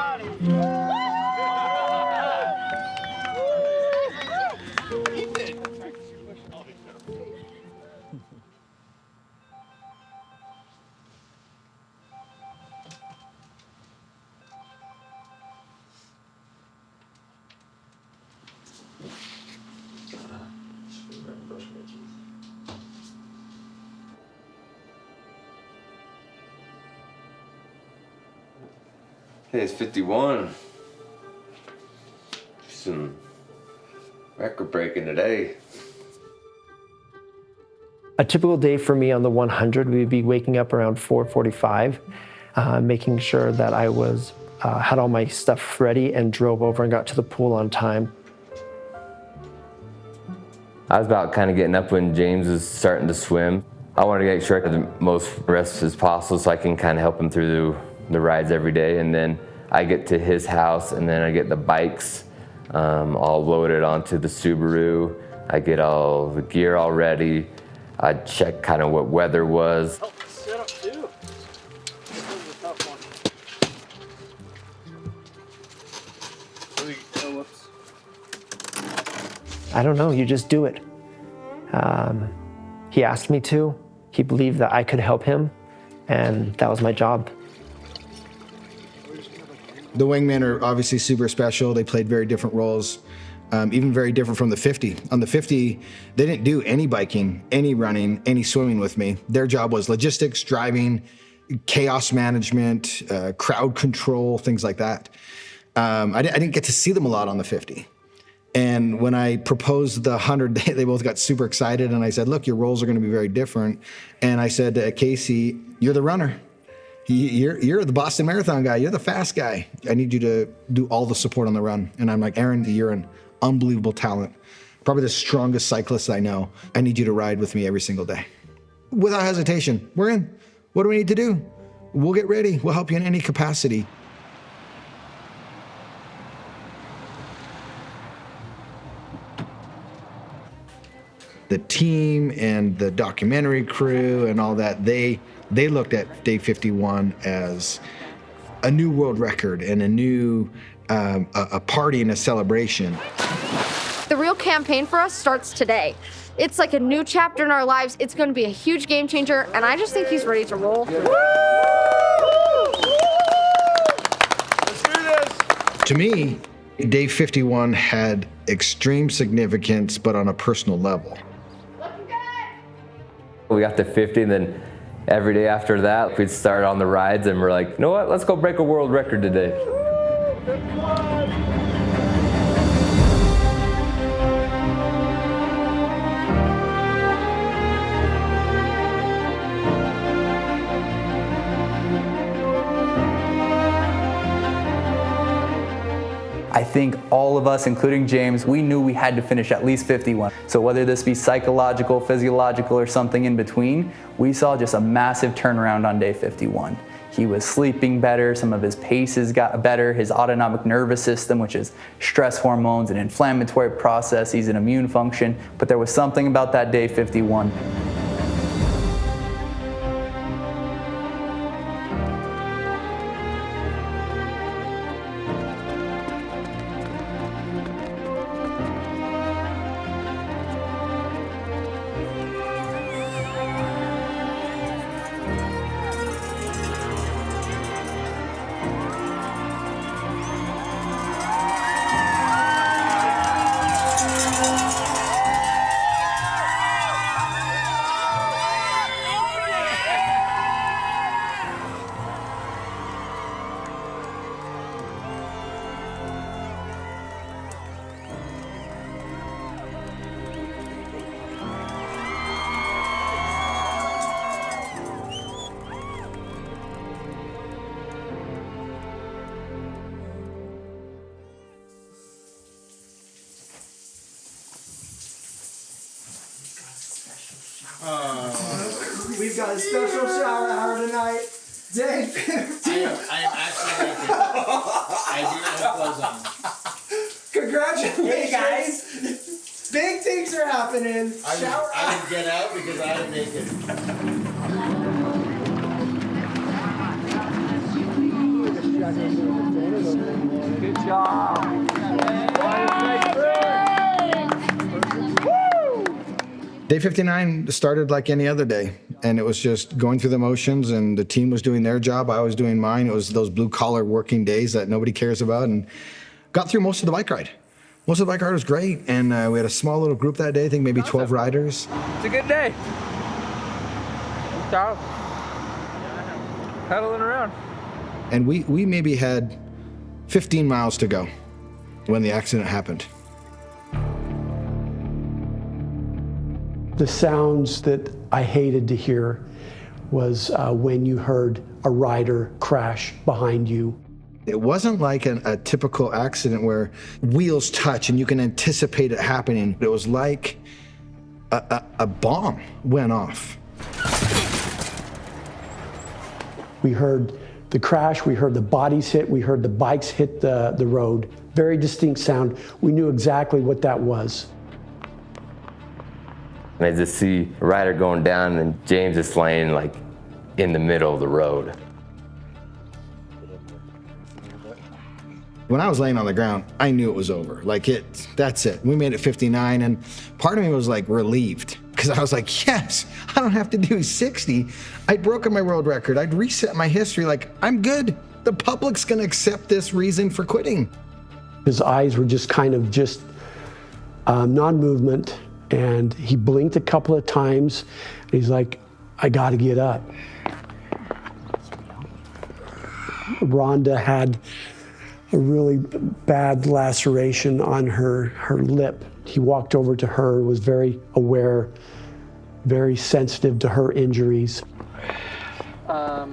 Hey, it's 51. Some record breaking today. A typical day for me on the 100, we would be waking up around 4:45, making sure that I was had all my stuff ready and drove over and got to the pool on time. I was about kind of getting up when James was starting to swim. I wanted to make sure I had the most rest as possible so I can kind of help him through the rides every day. And then I get to his house and then I get the bikes all loaded onto the Subaru. I get all the gear all ready. I check kind of what weather was. I don't know, you just do it. He asked me to. He believed that I could help him, and that was my job. The wingmen are obviously super special. They played very different roles, even very different from the 50. On the 50, they didn't do any biking, any running, any swimming with me. Their job was logistics, driving, chaos management, crowd control, things like that. I didn't get to see them a lot on the 50. And when I proposed the 100, they both got super excited. And I said, look, your roles are going to be very different. And I said to Casey, you're the runner. You're the Boston Marathon guy. You're the fast guy. I need you to do all the support on the run. And I'm like, Aaron, you're an unbelievable talent. Probably the strongest cyclist I know. I need you to ride with me every single day. Without hesitation, we're in. What do we need to do? We'll get ready. We'll help you in any capacity. The team and the documentary crew and all that, they looked at Day 51 as a new world record and a new a party and a celebration. The real campaign for us starts today. It's like a new chapter in our lives. It's going to be a huge game changer, and I just think he's ready to roll. Let's do this. To me, Day 51 had extreme significance, but on a personal level. We got to 50, and then every day after that, we'd start on the rides, and we're like, you know what, let's go break a world record today. I think all of us, including James, we knew we had to finish at least 51. So whether this be psychological, physiological, or something in between, we saw just a massive turnaround on day 51. He was sleeping better, some of his paces got better, his autonomic nervous system, which is stress hormones and inflammatory processes and immune function, but there was something about that day 51. We've got a special shower hour tonight. Day 15. I am actually naked. I do not have clothes on. Congratulations. Hey guys. Big things are happening. I would get out because I am naked. Good job. Day 59 started like any other day, and it was just going through the motions, and the team was doing their job. I was doing mine. It was those blue-collar working days that nobody cares about, and got through most of the bike ride. Most of the bike ride was great, and we had a small little group that day, I think maybe 12 riders. It's a good day. Stop. Pedaling around. And we maybe had 15 miles to go when the accident happened. The sounds that I hated to hear was when you heard a rider crash behind you. It wasn't like a typical accident where wheels touch and you can anticipate it happening. It was like a bomb went off. We heard the crash, we heard the bodies hit, we heard the bikes hit the road. Very distinct sound. We knew exactly what that was. And I just see a rider going down and James is laying like in the middle of the road. When I was laying on the ground, I knew it was over. Like that's it. We made it 59, and part of me was like relieved because I was like, yes, I don't have to do 60. I'd broken my world record. I'd reset my history. Like, I'm good. The public's gonna accept this reason for quitting. His eyes were just kind of non-movement, and he blinked a couple of times. And he's like, I gotta get up. Rhonda had a really bad laceration on her lip. He walked over to her, was very aware, very sensitive to her injuries. Are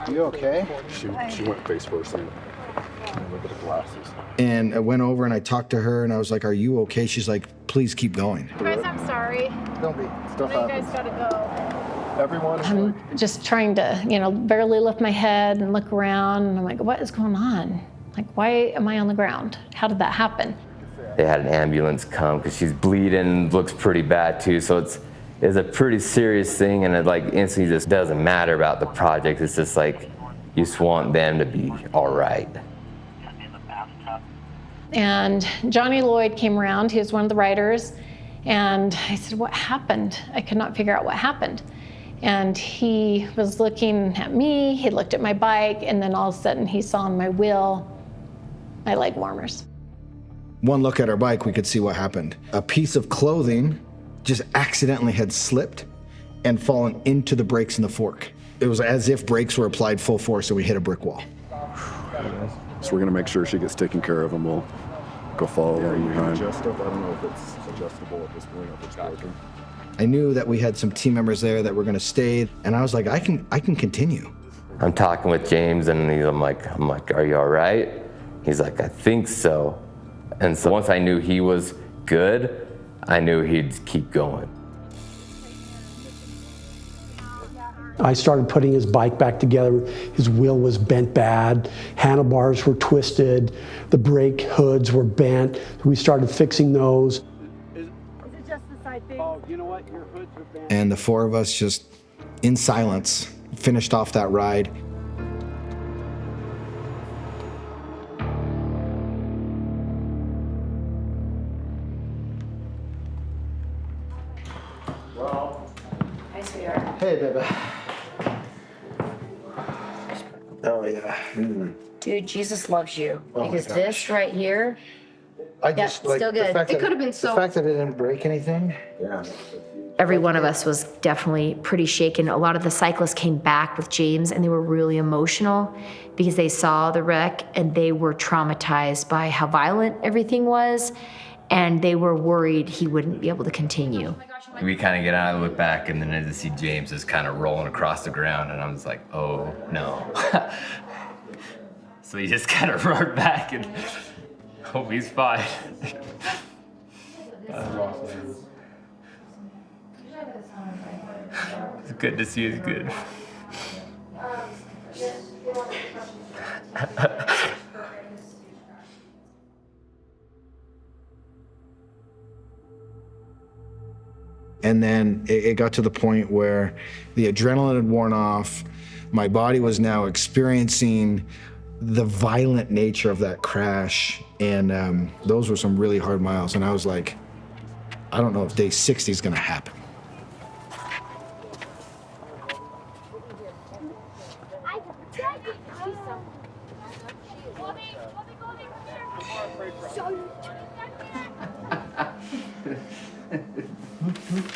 you okay? She went face first and look at the glasses. And I went over and I talked to her and I was like, are you okay? She's like, please keep going. Guys, I'm sorry. Don't be. Stuff I know you happens. guys gotta go. Everyone. I'm just trying to, barely lift my head and look around, and I'm like, what is going on? Like, why am I on the ground? How did that happen? They had an ambulance come because she's bleeding, looks pretty bad too. So it's a pretty serious thing, and it like instantly just doesn't matter about the project. It's just like you just want them to be all right. And Johnny Lloyd came around. He was one of the riders, and I said, what happened? I could not figure out what happened. And he was looking at me, he looked at my bike, and then all of a sudden he saw on my wheel my leg warmers. One look at our bike, we could see what happened. A piece of clothing just accidentally had slipped and fallen into the brakes in the fork. It was as if brakes were applied full force and we hit a brick wall. So we're gonna make sure she gets taken care of, and we'll go follow her behind. I don't know if it's adjustable at this point, if it's working. I knew that we had some team members there that were gonna stay, and I was like, I can continue. I'm talking with James, and I'm like, are you all right? He's like, I think so. And so once I knew he was good, I knew he'd keep going. I started putting his bike back together. His wheel was bent bad, handlebars were twisted, the brake hoods were bent. We started fixing those. Is it just the side thing? Oh, you know what? Your hoods are bent. And the four of us just, in silence, finished off that ride. Hi, sweetheart. Hey, baby. Oh, yeah. Dude, Jesus loves you. Oh my Because gosh. this right here, I just, like, still the good. fact It that- could have been so. The fact that it didn't break anything. Yeah. Every one of us was definitely pretty shaken. A lot of the cyclists came back with James and they were really emotional because they saw the wreck and they were traumatized by how violent everything was, and they were worried he wouldn't be able to continue. We kind of get out and look back, and then I just see James just kind of rolling across the ground, and I was like, oh no. So he just kind of roared back and hope he's fine. It's good to see he's good. And then it got to the point where the adrenaline had worn off. My body was now experiencing the violent nature of that crash. And those were some really hard miles. And I was like, I don't know if day 60 is gonna happen.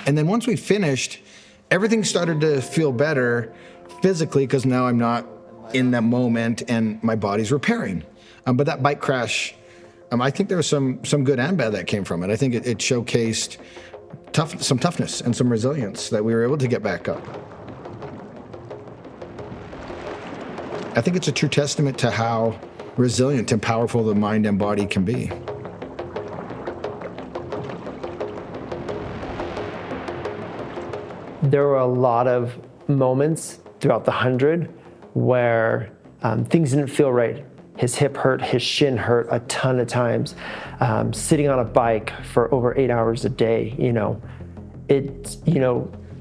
And then once we finished, everything started to feel better physically because now I'm not in that moment and my body's repairing. But that bike crash, I think there was some good and bad that came from it. I think it showcased some toughness and some resilience that we were able to get back up. I think it's a true testament to how resilient and powerful the mind and body can be. There were a lot of moments throughout the 100 where things didn't feel right. His hip hurt, his shin hurt a ton of times. Sitting on a bike for over 8 hours a day,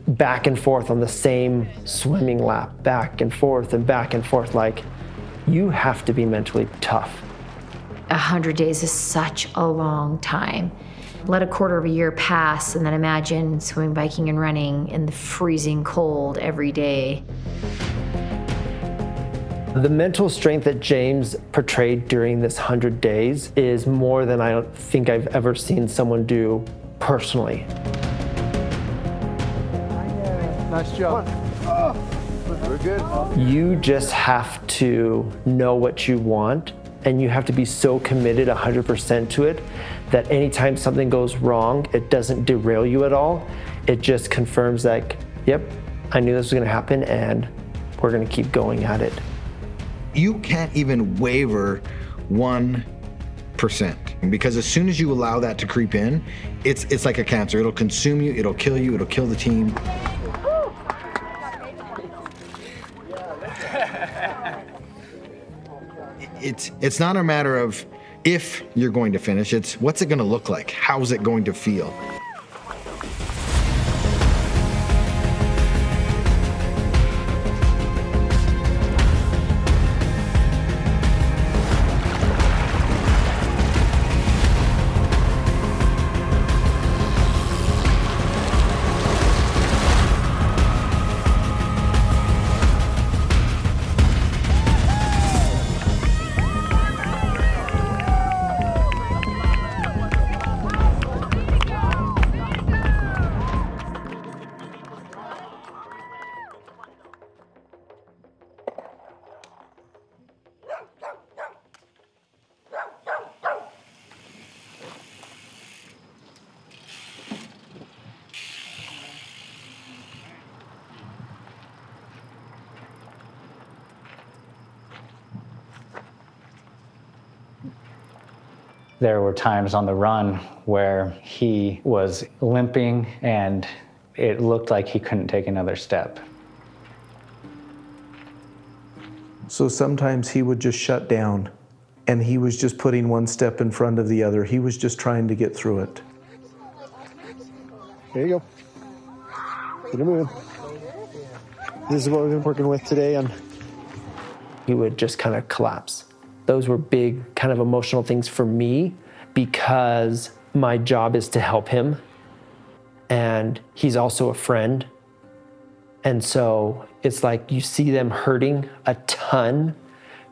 back and forth on the same swimming lap, back and forth and back and forth. Like, you have to be mentally tough. 100 days is such a long time. Let a quarter of a year pass and then imagine swimming, biking, and running in the freezing cold every day. The mental strength that James portrayed during this 100 days is more than I don't think I've ever seen someone do personally. Nice job. We're good. You just have to know what you want, and you have to be so committed 100% to it that anytime something goes wrong, it doesn't derail you at all. It just confirms like, yep, I knew this was gonna happen and we're gonna keep going at it. You can't even waver 1%, because as soon as you allow that to creep in, it's like a cancer. It'll consume you, it'll kill you, it'll kill the team. It's not a matter of if you're going to finish, it's what's it gonna look like? How's it going to feel? There were times on the run where he was limping and it looked like he couldn't take another step. So sometimes he would just shut down, and he was just putting one step in front of the other. He was just trying to get through it. There you go. Get him moving. This is what we've been working with today. He would just kind of collapse. Those were big kind of emotional things for me because my job is to help him. And he's also a friend. And so it's like you see them hurting a ton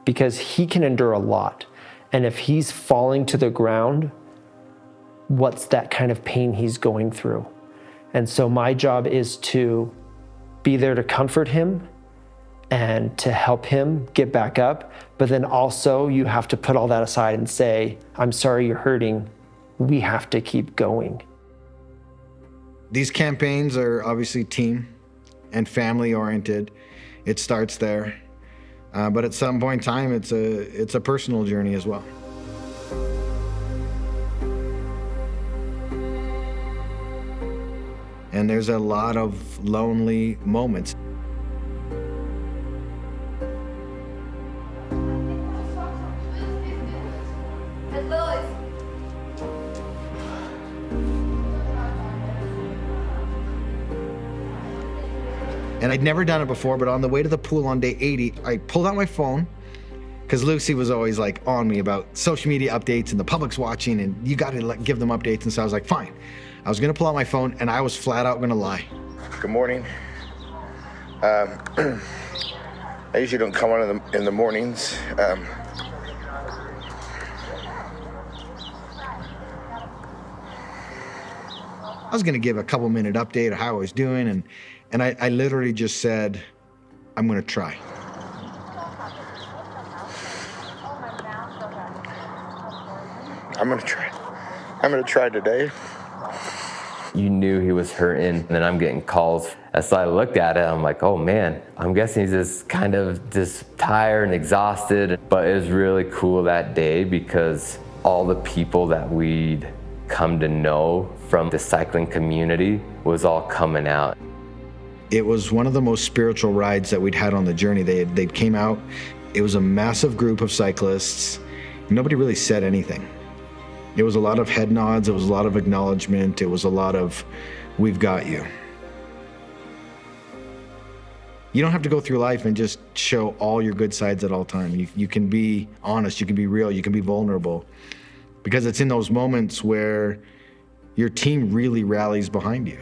because he can endure a lot. And if he's falling to the ground, what's that kind of pain he's going through? And so my job is to be there to comfort him and to help him get back up. But then also you have to put all that aside and say, I'm sorry you're hurting. We have to keep going. These campaigns are obviously team and family oriented. It starts there. But at some point in time, it's a personal journey as well. And there's a lot of lonely moments. And I'd never done it before, but on the way to the pool on day 80, I pulled out my phone, because Lucy was always like on me about social media updates and the public's watching and you gotta give them updates. And so I was like, fine. I was gonna pull out my phone and I was flat out gonna lie. Good morning. I usually don't come on in the mornings. I was gonna give a couple minute update of how I was doing and I literally just said, I'm gonna try. I'm gonna try. I'm gonna try today. You knew he was hurting, and then I'm getting calls. As I looked at it, I'm like, oh man, I'm guessing he's just kind of just tired and exhausted. But it was really cool that day because all the people that we'd come to know from the cycling community was all coming out. It was one of the most spiritual rides that we'd had on the journey. They came out. It was a massive group of cyclists. Nobody really said anything. It was a lot of head nods. It was a lot of acknowledgement. It was a lot of, we've got you. You don't have to go through life and just show all your good sides at all times. You can be honest, you can be real, you can be vulnerable. Because it's in those moments where your team really rallies behind you.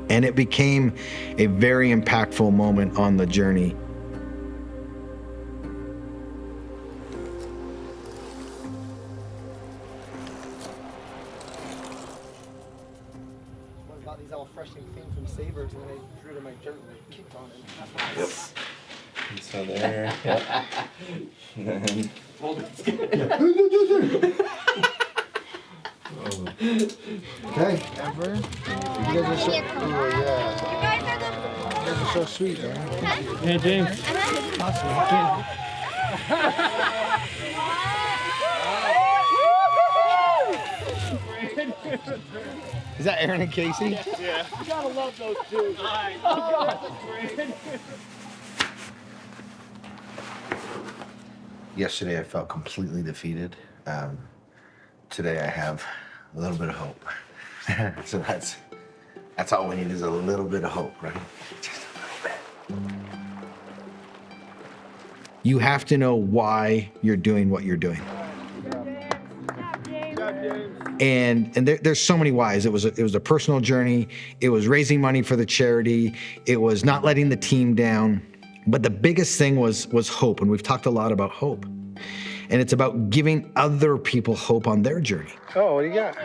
And it became a very impactful moment on the journey. What about these all fresh and clean from Savers, and then I drew to my dirt and kicked on it. Yep. So there. Yep. And then hold it. Okay, Amber. You guys are so, oh yeah. You guys are so sweet, man. Hey, James. Awesome. Is that Aaron and Casey? Yeah. You gotta love those two. Oh, God. Yesterday I felt completely defeated. Today I have a little bit of hope. So that's all we need is a little bit of hope, right? Just a little bit. You have to know why you're doing what you're doing. And there's so many whys. It was a personal journey. It was raising money for the charity. It was not letting the team down. But the biggest thing was hope, and we've talked a lot about hope. And it's about giving other people hope on their journey. Oh, what do you got?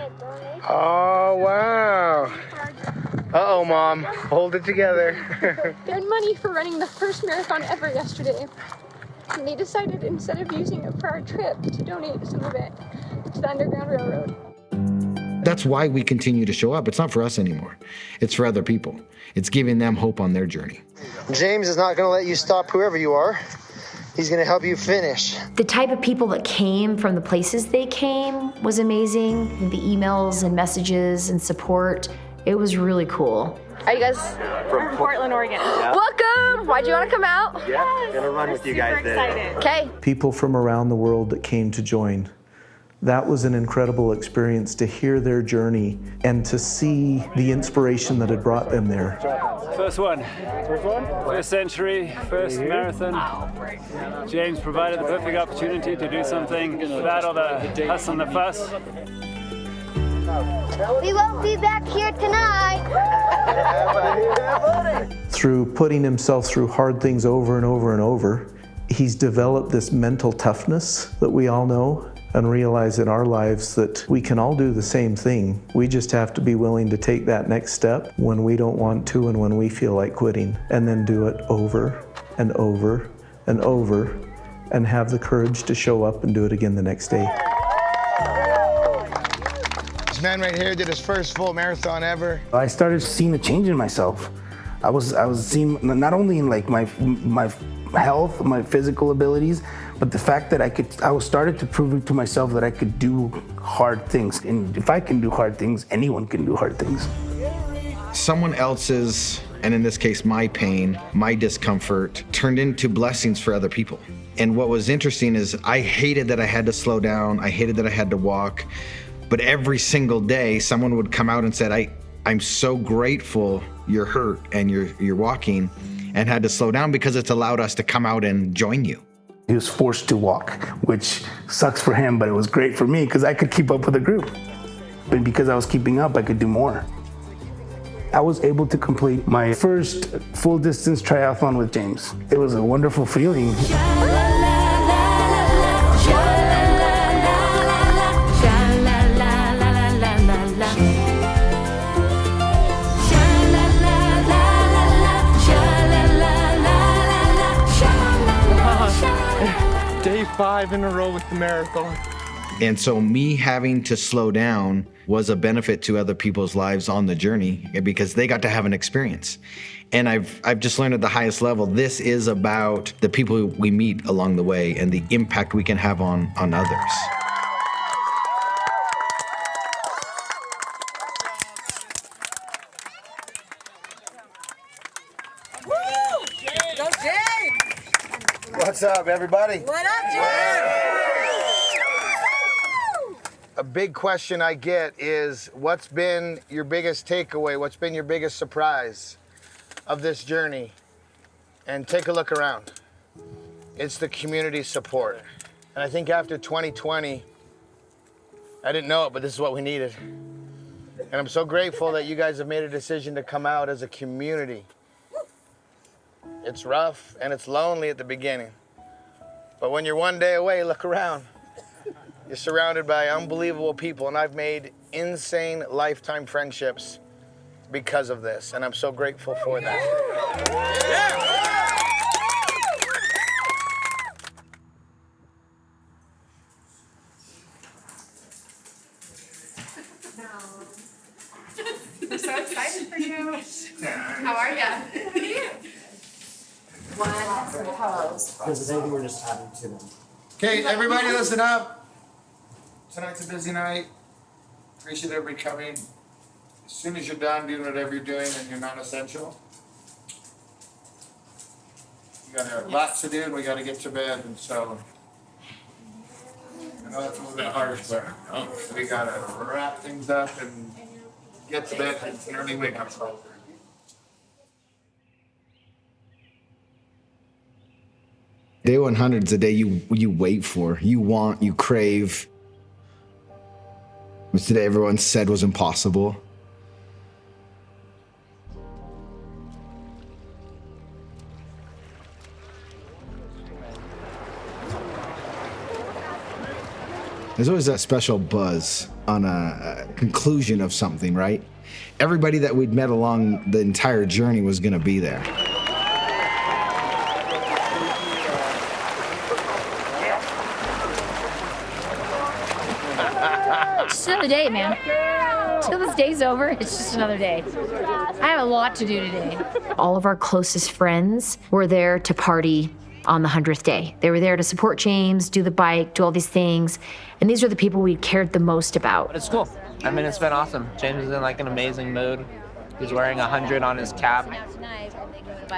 Oh, wow. Uh-oh, Mom. Hold it together. They had money for running the first marathon ever yesterday. And they decided instead of using it for our trip to donate some of it to the Underground Railroad. That's why we continue to show up. It's not for us anymore. It's for other people. It's giving them hope on their journey. James is not going to let you stop whoever you are. He's gonna help you finish. The type of people that came from the places they came was amazing. The emails and messages and support, it was really cool. Are you guys from Portland, Oregon? Yeah. Welcome! Why'd you want to come out? Yeah, gonna run with you guys today. Okay. People from around the world that came to join. That was an incredible experience to hear their journey and to see the inspiration that had brought them there. First one. First century, first marathon. James provided the perfect opportunity to do something without all the hustle and the fuss. We won't be back here tonight. Through putting himself through hard things over and over and over, he's developed this mental toughness that we all know and realize in our lives that we can all do the same thing. We just have to be willing to take that next step when we don't want to and when we feel like quitting, and then do it over and over and over and have the courage to show up and do it again the next day. This man right here did his first full marathon ever. I started seeing a change in myself. I was seeing not only in like my health, my physical abilities, but the fact that I was started to prove to myself that I could do hard things. And if I can do hard things, anyone can do hard things. Someone else's, and in this case, my pain, my discomfort, turned into blessings for other people. And what was interesting is I hated that I had to slow down. I hated that I had to walk. But every single day, someone would come out and said, I'm so grateful you're hurt and you're walking and had to slow down because it's allowed us to come out and join you. He was forced to walk, which sucks for him, but it was great for me because I could keep up with the group. But because I was keeping up, I could do more. I was able to complete my first full distance triathlon with James. It was a wonderful feeling. Day 5 in a row with the marathon. And so me having to slow down was a benefit to other people's lives on the journey because they got to have an experience. And I've just learned at the highest level, this is about the people we meet along the way and the impact we can have on others. What's up, everybody? What up, James? A big question I get is, what's been your biggest takeaway? What's been your biggest surprise of this journey? And take a look around. It's the community support. And I think after 2020, I didn't know it, but this is what we needed. And I'm so grateful that you guys have made a decision to come out as a community. It's rough and it's lonely at the beginning. But when you're one day away, look around. You're surrounded by unbelievable people, and I've made insane lifetime friendships because of this, and I'm so grateful for that. I'm so excited for you. How are you? Because maybe we're just adding to them. Okay, everybody listen up. Tonight's a busy night. Appreciate everybody coming. As soon as you're done doing whatever you're doing and you're not essential, you got lots to do and we got to get to bed. And so, I know that's a little bit harsh, but we got to wrap things up and get to bed and it's an early wake up call. Day 100 is a day you wait for, you want, you crave. Which today everyone said was impossible. There's always that special buzz on a conclusion of something, right? Everybody that we'd met along the entire journey was gonna be there. It's just another day, man. Till this day's over, it's just another day. I have a lot to do today. All of our closest friends were there to party on the 100th day. They were there to support James, do the bike, do all these things. And these are the people we cared the most about. But it's cool. I mean, it's been awesome. James is in like an amazing mood. He's wearing 100 on his cap.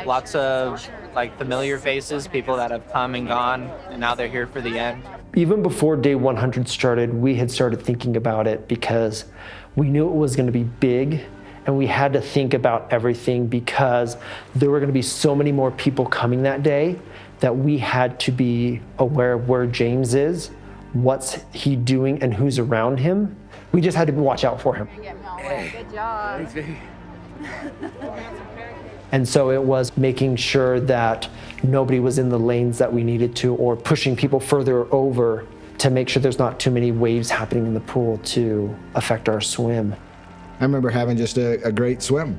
Lots of like familiar faces, people that have come and gone, and now they're here for the end. Even before day 100 started, we had started thinking about it because we knew it was going to be big, and we had to think about everything because there were going to be so many more people coming that day that we had to be aware of where James is, what's he doing, and who's around him. We just had to watch out for him. Good job. Thanks, baby. And so it was making sure that nobody was in the lanes that we needed to, or pushing people further over to make sure there's not too many waves happening in the pool to affect our swim. I remember having just a great swim.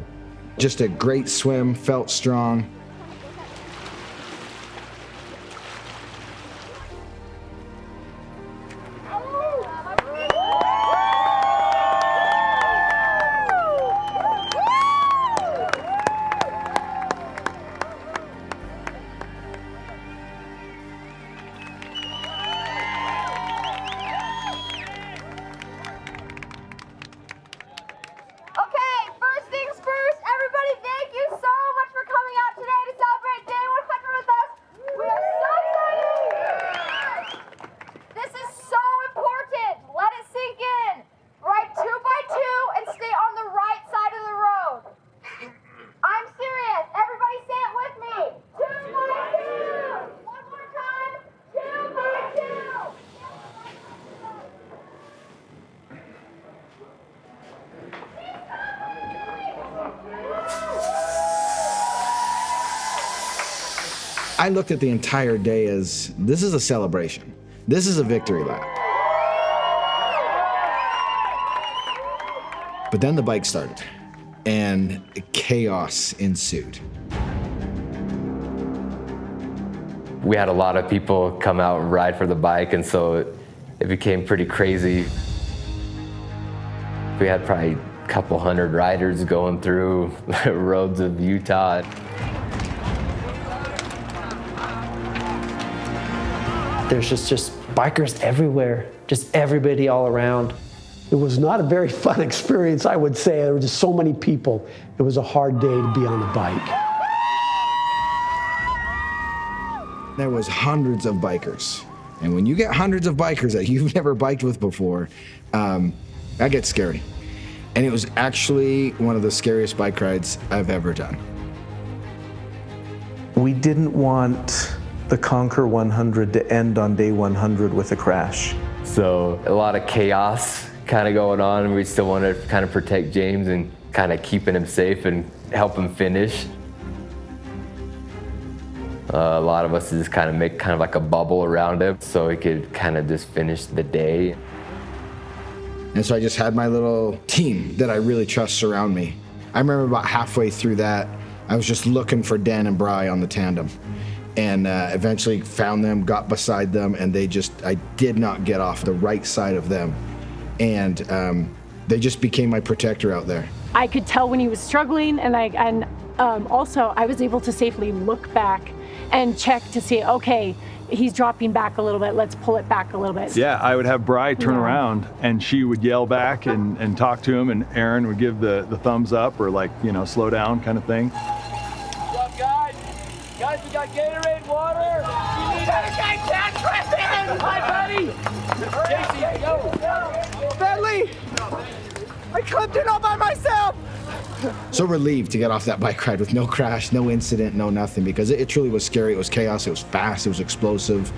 Just a great swim, felt strong. I looked at the entire day as, this is a celebration. This is a victory lap. But then the bike started, and chaos ensued. We had a lot of people come out and ride for the bike, and so it became pretty crazy. We had probably a couple hundred riders going through the roads of Utah. There's just bikers everywhere, just everybody all around. It was not a very fun experience, I would say. There were just so many people. It was a hard day to be on the bike. There was hundreds of bikers. And when you get hundreds of bikers that you've never biked with before, that gets scary. And it was actually one of the scariest bike rides I've ever done. We didn't want the Conquer 100 to end on day 100 with a crash. So a lot of chaos kind of going on, and we still wanted to kind of protect James and kind of keeping him safe and help him finish. A lot of us just kind of make kind of like a bubble around him so he could kind of just finish the day. And so I just had my little team that I really trust surround me. I remember about halfway through that, I was just looking for Dan and Bri on the tandem. And eventually found them, got beside them, and I did not get off the right side of them. And they just became my protector out there. I could tell when he was struggling, and also I was able to safely look back and check to see, okay, he's dropping back a little bit, let's pull it back a little bit. Yeah, I would have Bri turn around, and she would yell back and talk to him, and Aaron would give the thumbs up or like, slow down kind of thing. Guys, we got Gatorade, water. You need a guy can't trip in. Hi, buddy. JC, go. Bentley, I clipped it all by myself. So relieved to get off that bike ride with no crash, no incident, no nothing, because it truly was scary. It was chaos. It was fast. It was explosive.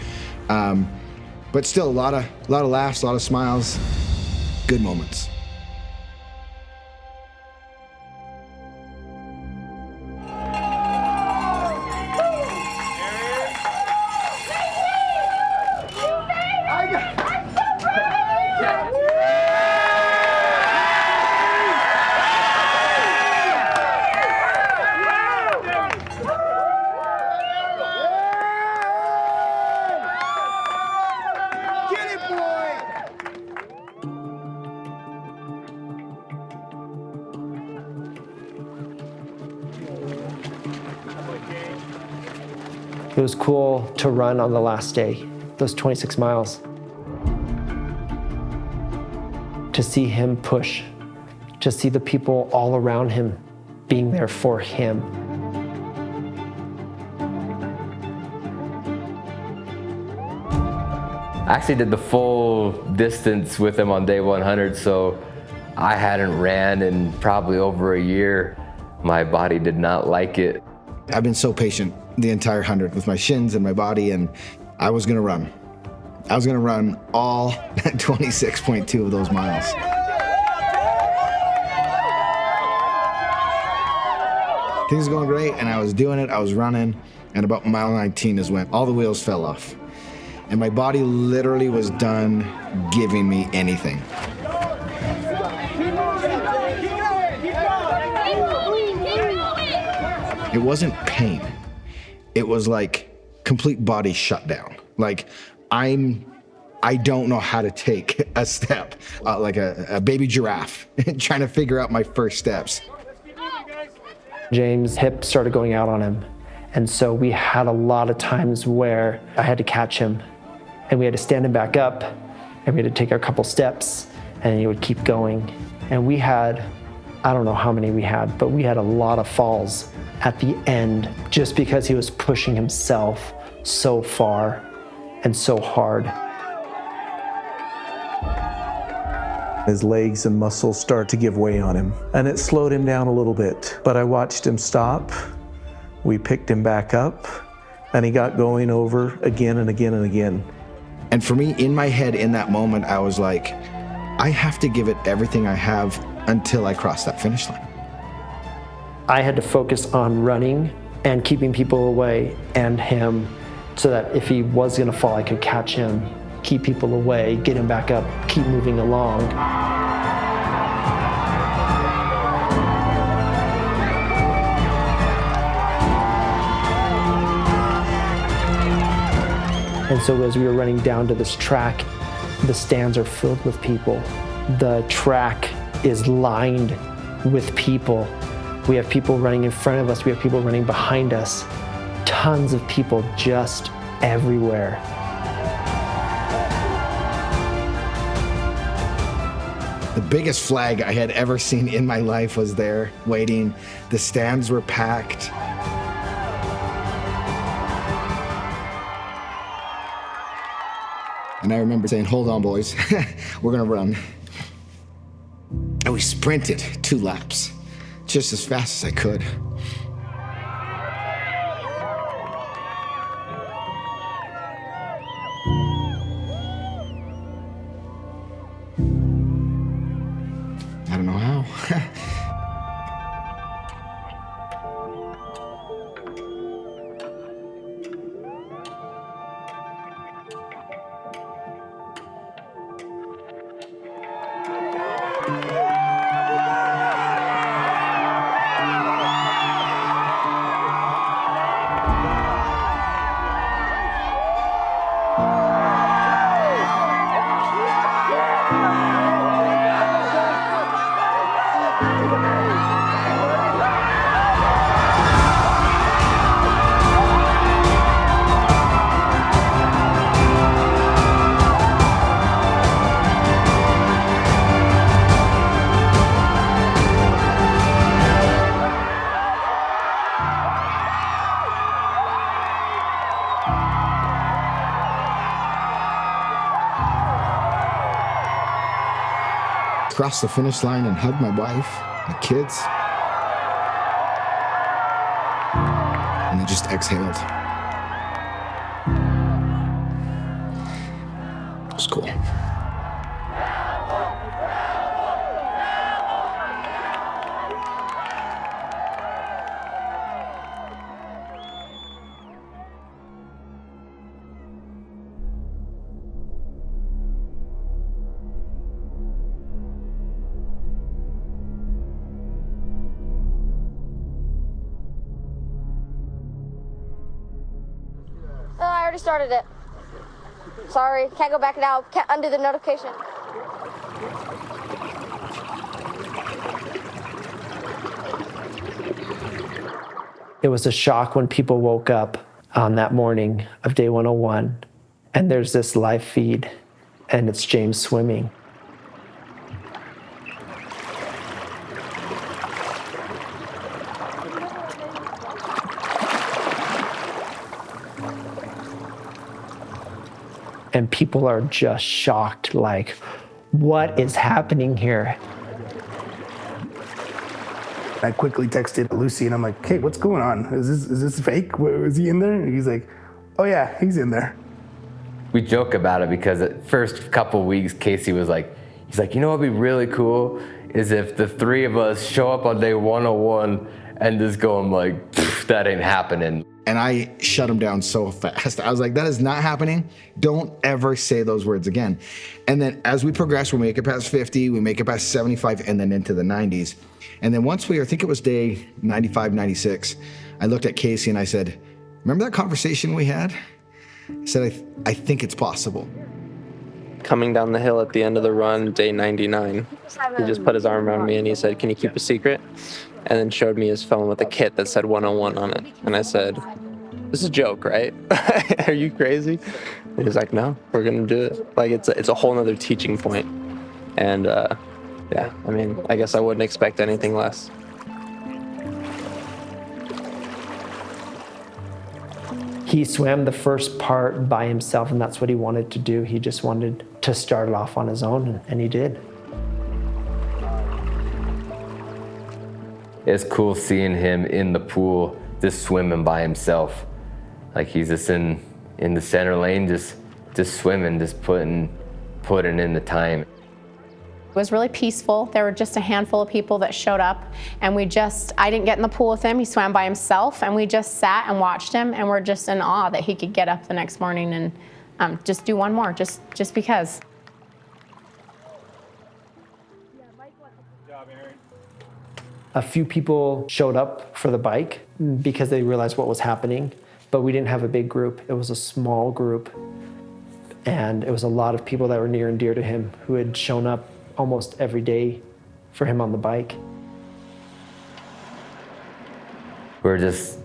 But still, a lot of laughs, a lot of smiles, good moments. It was cool to run on the last day, those 26 miles. To see him push, to see the people all around him being there for him. I actually did the full distance with him on day 100, so I hadn't ran in probably over a year. My body did not like it. I've been so patient the entire 100 with my shins and my body, and I was gonna run. I was gonna run all 26.2 of those miles. Things were going great, and I was doing it, I was running, and about mile 19 is when all the wheels fell off. And my body literally was done giving me anything. It wasn't pain. It was like complete body shutdown. Like I don't know how to take a step, like a baby giraffe, trying to figure out my first steps. James' hip started going out on him. And so we had a lot of times where I had to catch him, and we had to stand him back up, and we had to take a couple steps, and he would keep going. And we had, I don't know how many we had, but we had a lot of falls at the end just because he was pushing himself so far and so hard. His legs and muscles start to give way on him, and it slowed him down a little bit. But I watched him stop. We picked him back up, and he got going over again and again and again. And for me, in my head, in that moment, I was like, I have to give it everything I have until I cross that finish line. I had to focus on running and keeping people away and him, so that if he was gonna fall, I could catch him, keep people away, get him back up, keep moving along. And so as we were running down to this track, the stands are filled with people. The track is lined with people. We have people running in front of us. We have people running behind us. Tons of people just everywhere. The biggest flag I had ever seen in my life was there waiting. The stands were packed. And I remember saying, hold on, boys, we're gonna run. And we sprinted 2 laps, just as fast as I could. I don't know how. Crossed the finish line and hugged my wife, my kids. And I just exhaled. It was cool. I already started it. Sorry, can't go back now. Can't undo the notification. It was a shock when people woke up on that morning of day 101, and there's this live feed, and it's James swimming. And people are just shocked, like, what is happening here? I quickly texted Lucy and I'm like, hey, what's going on? Is this fake? Is he in there? And he's like, oh yeah, he's in there. We joke about it because at first couple weeks, Casey was like, he's like, you know what'd be really cool is if the three of us show up on day 101 and just go, I'm like, that ain't happening. And I shut him down so fast. I was like, that is not happening. Don't ever say those words again. And then as we progress, we make it past 50, we make it past 75, and then into the 90s. And then once I think it was day 95, 96, I looked at Casey and I said, remember that conversation we had? I said, I think it's possible. Coming down the hill at the end of the run, day 99, he just put his arm around me and he said, can you keep a secret? And then showed me his phone with a kit that said 101 on it. And I said, this is a joke, right? Are you crazy? And he was like, no, we're gonna do it. Like, it's a whole nother teaching point. And yeah, I mean, I guess I wouldn't expect anything less. He swam the first part by himself, and that's what he wanted to do. He just wanted to start it off on his own, and he did. It's cool seeing him in the pool, just swimming by himself. Like he's just in the center lane, just swimming, just putting in the time. It was really peaceful. There were just a handful of people that showed up, and I didn't get in the pool with him. He swam by himself, and we just sat and watched him, and we're just in awe that he could get up the next morning and just do one more, just because. A few people showed up for the bike because they realized what was happening, but we didn't have a big group. It was a small group, and it was a lot of people that were near and dear to him who had shown up almost every day for him on the bike. We were just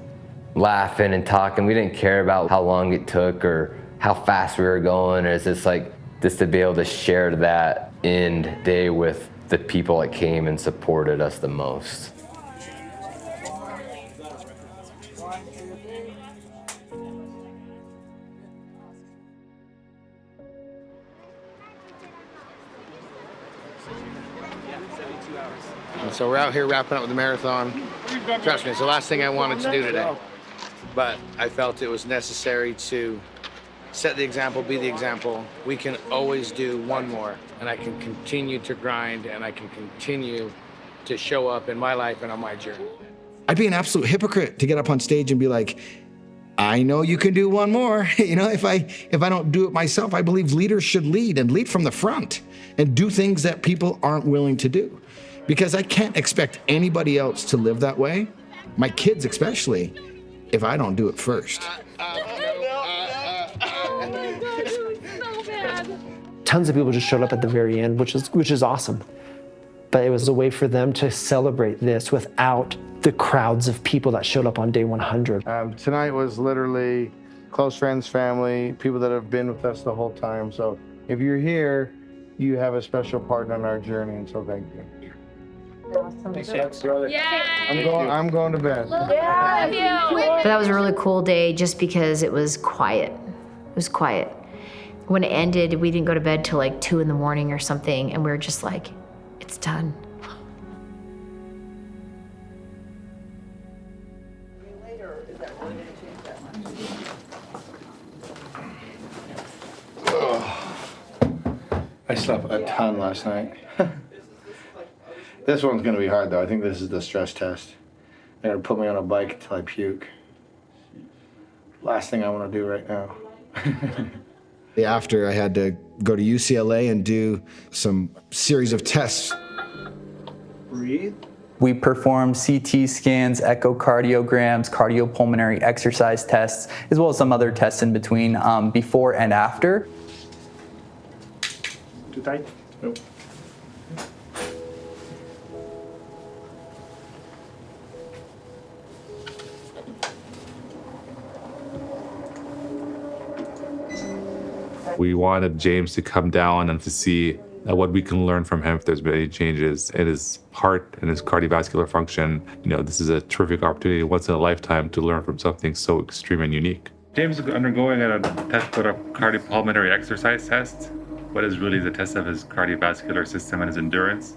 laughing and talking. We didn't care about how long it took or how fast we were going. It's just like, just to be able to share that end day with the people that came and supported us the most. And so we're out here wrapping up the marathon. Trust me, it's the last thing I wanted to do today. But I felt it was necessary to set the example, be the example. We can always do one more, and I can continue to grind, and I can continue to show up in my life and on my journey. I'd be an absolute hypocrite to get up on stage and be like, I know you can do one more. You know, if I don't do it myself, I believe leaders should lead and lead from the front and do things that people aren't willing to do. Because I can't expect anybody else to live that way, my kids especially, if I don't do it first. Tons of people just showed up at the very end, which is awesome. But it was a way for them to celebrate this without the crowds of people that showed up on day 100. Tonight was literally close friends, family, people that have been with us the whole time. So if you're here, you have a special part in our journey, and so thank you. Thanks, brother. I'm going to bed. But that was a really cool day just because it was quiet. It was quiet. When it ended, we didn't go to bed till like 2 in the morning or something, and we were just like, it's done. I slept a ton last night. This one's gonna be hard though. I think this is the stress test. They're gonna put me on a bike until I puke. Last thing I wanna do right now. After I had to go to UCLA and do some series of tests. Breathe. We perform CT scans, echocardiograms, cardiopulmonary exercise tests, as well as some other tests in between before and after. Too tight? Nope. We wanted James to come down and to see what we can learn from him if there's been any changes in his heart and his cardiovascular function. This is a terrific opportunity once in a lifetime to learn from something so extreme and unique. James is undergoing a test called a cardiopulmonary exercise test. What is really the test of his cardiovascular system and his endurance,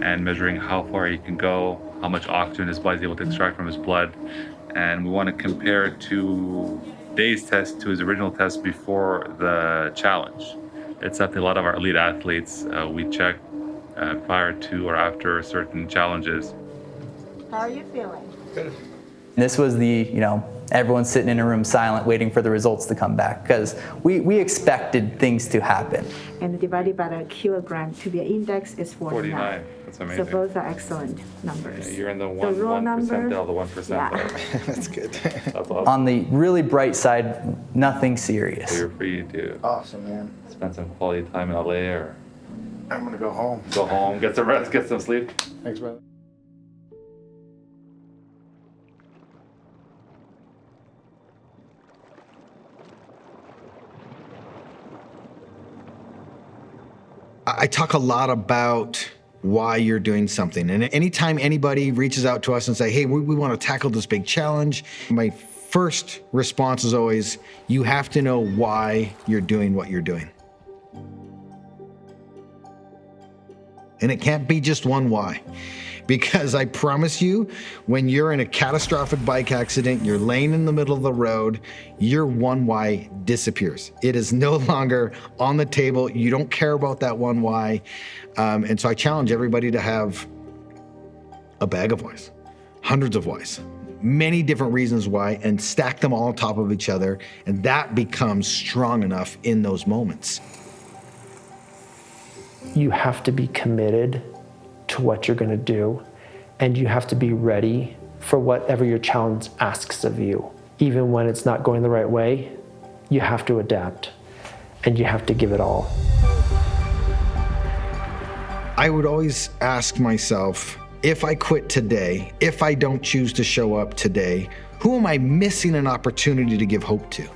and measuring how far he can go, how much oxygen his body is able to extract from his blood. And we want to compare today's test to his original test before the challenge. It's something a lot of our elite athletes, we check prior to or after certain challenges. How are you feeling? Good. This was everyone's sitting in a room silent waiting for the results to come back because we expected things to happen. And divided by the kilogram to be an index is 49. That's amazing. So both are excellent numbers. Yeah, you're in the raw 1 number, percentile, the 1%. yeah. That's good. That's awesome. On the really bright side, nothing serious. So you're free to Awesome, man. spend some quality time in LA or I'm gonna go home. go home, get some rest, get some sleep. Thanks, brother. I talk a lot about why you're doing something. And anytime anybody reaches out to us and say, hey, we want to tackle this big challenge, my first response is always, you have to know why you're doing what you're doing. And it can't be just one why. Because I promise you, when you're in a catastrophic bike accident, you're laying in the middle of the road, your one why disappears. It is no longer on the table. You don't care about that one why. And so I challenge everybody to have a bag of whys, hundreds of whys, many different reasons why, and stack them all on top of each other. And that becomes strong enough in those moments. You have to be committed to what you're going to do, and you have to be ready for whatever your challenge asks of you. Even when it's not going the right way, you have to adapt, and you have to give it all. I would always ask myself, if I quit today, if I don't choose to show up today, who am I missing an opportunity to give hope to?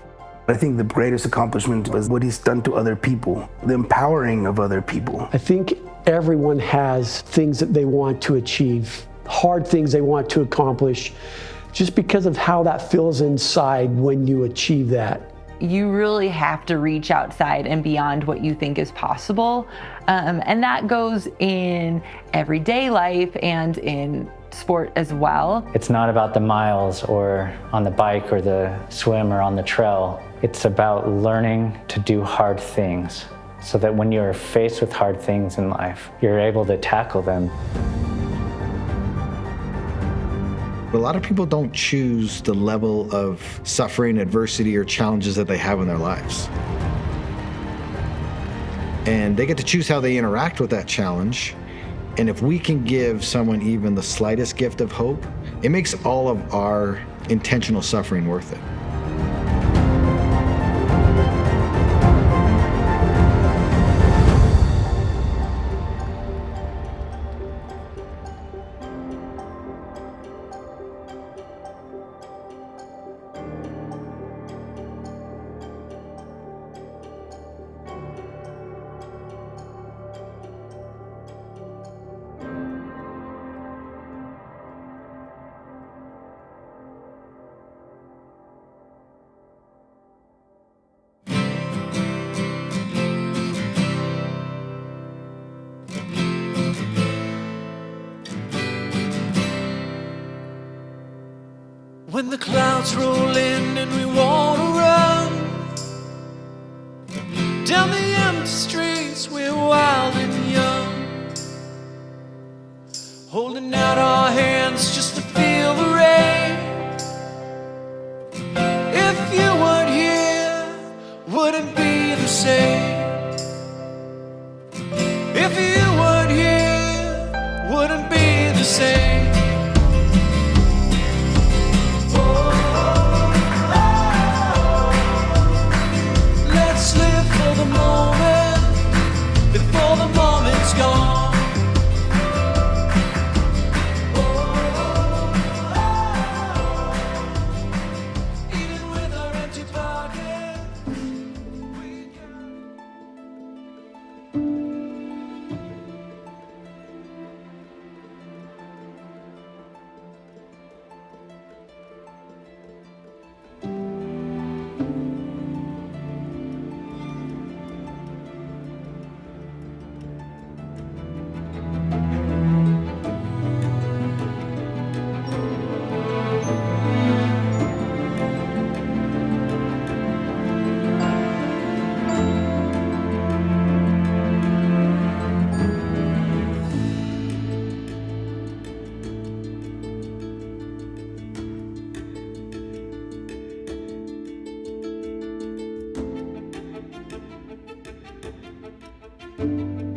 I think the greatest accomplishment was what he's done to other people, the empowering of other people. I think everyone has things that they want to achieve, hard things they want to accomplish, just because of how that feels inside when you achieve that. You really have to reach outside and beyond what you think is possible. And that goes in everyday life and in sport as well. It's not about the miles or on the bike or the swim or on the trail. It's about learning to do hard things so that when you're faced with hard things in life, you're able to tackle them. A lot of people don't choose the level of suffering, adversity, or challenges that they have in their lives. And they get to choose how they interact with that challenge. And if we can give someone even the slightest gift of hope, it makes all of our intentional suffering worth it. When the clouds roll in and we wanna run down the empty streets, we're wild and young, holding out our hands just to feel the rain. If you weren't here, wouldn't be the same. If you weren't here, wouldn't be the same. The moment before the moment's gone. Even with our empty pockets, we can you.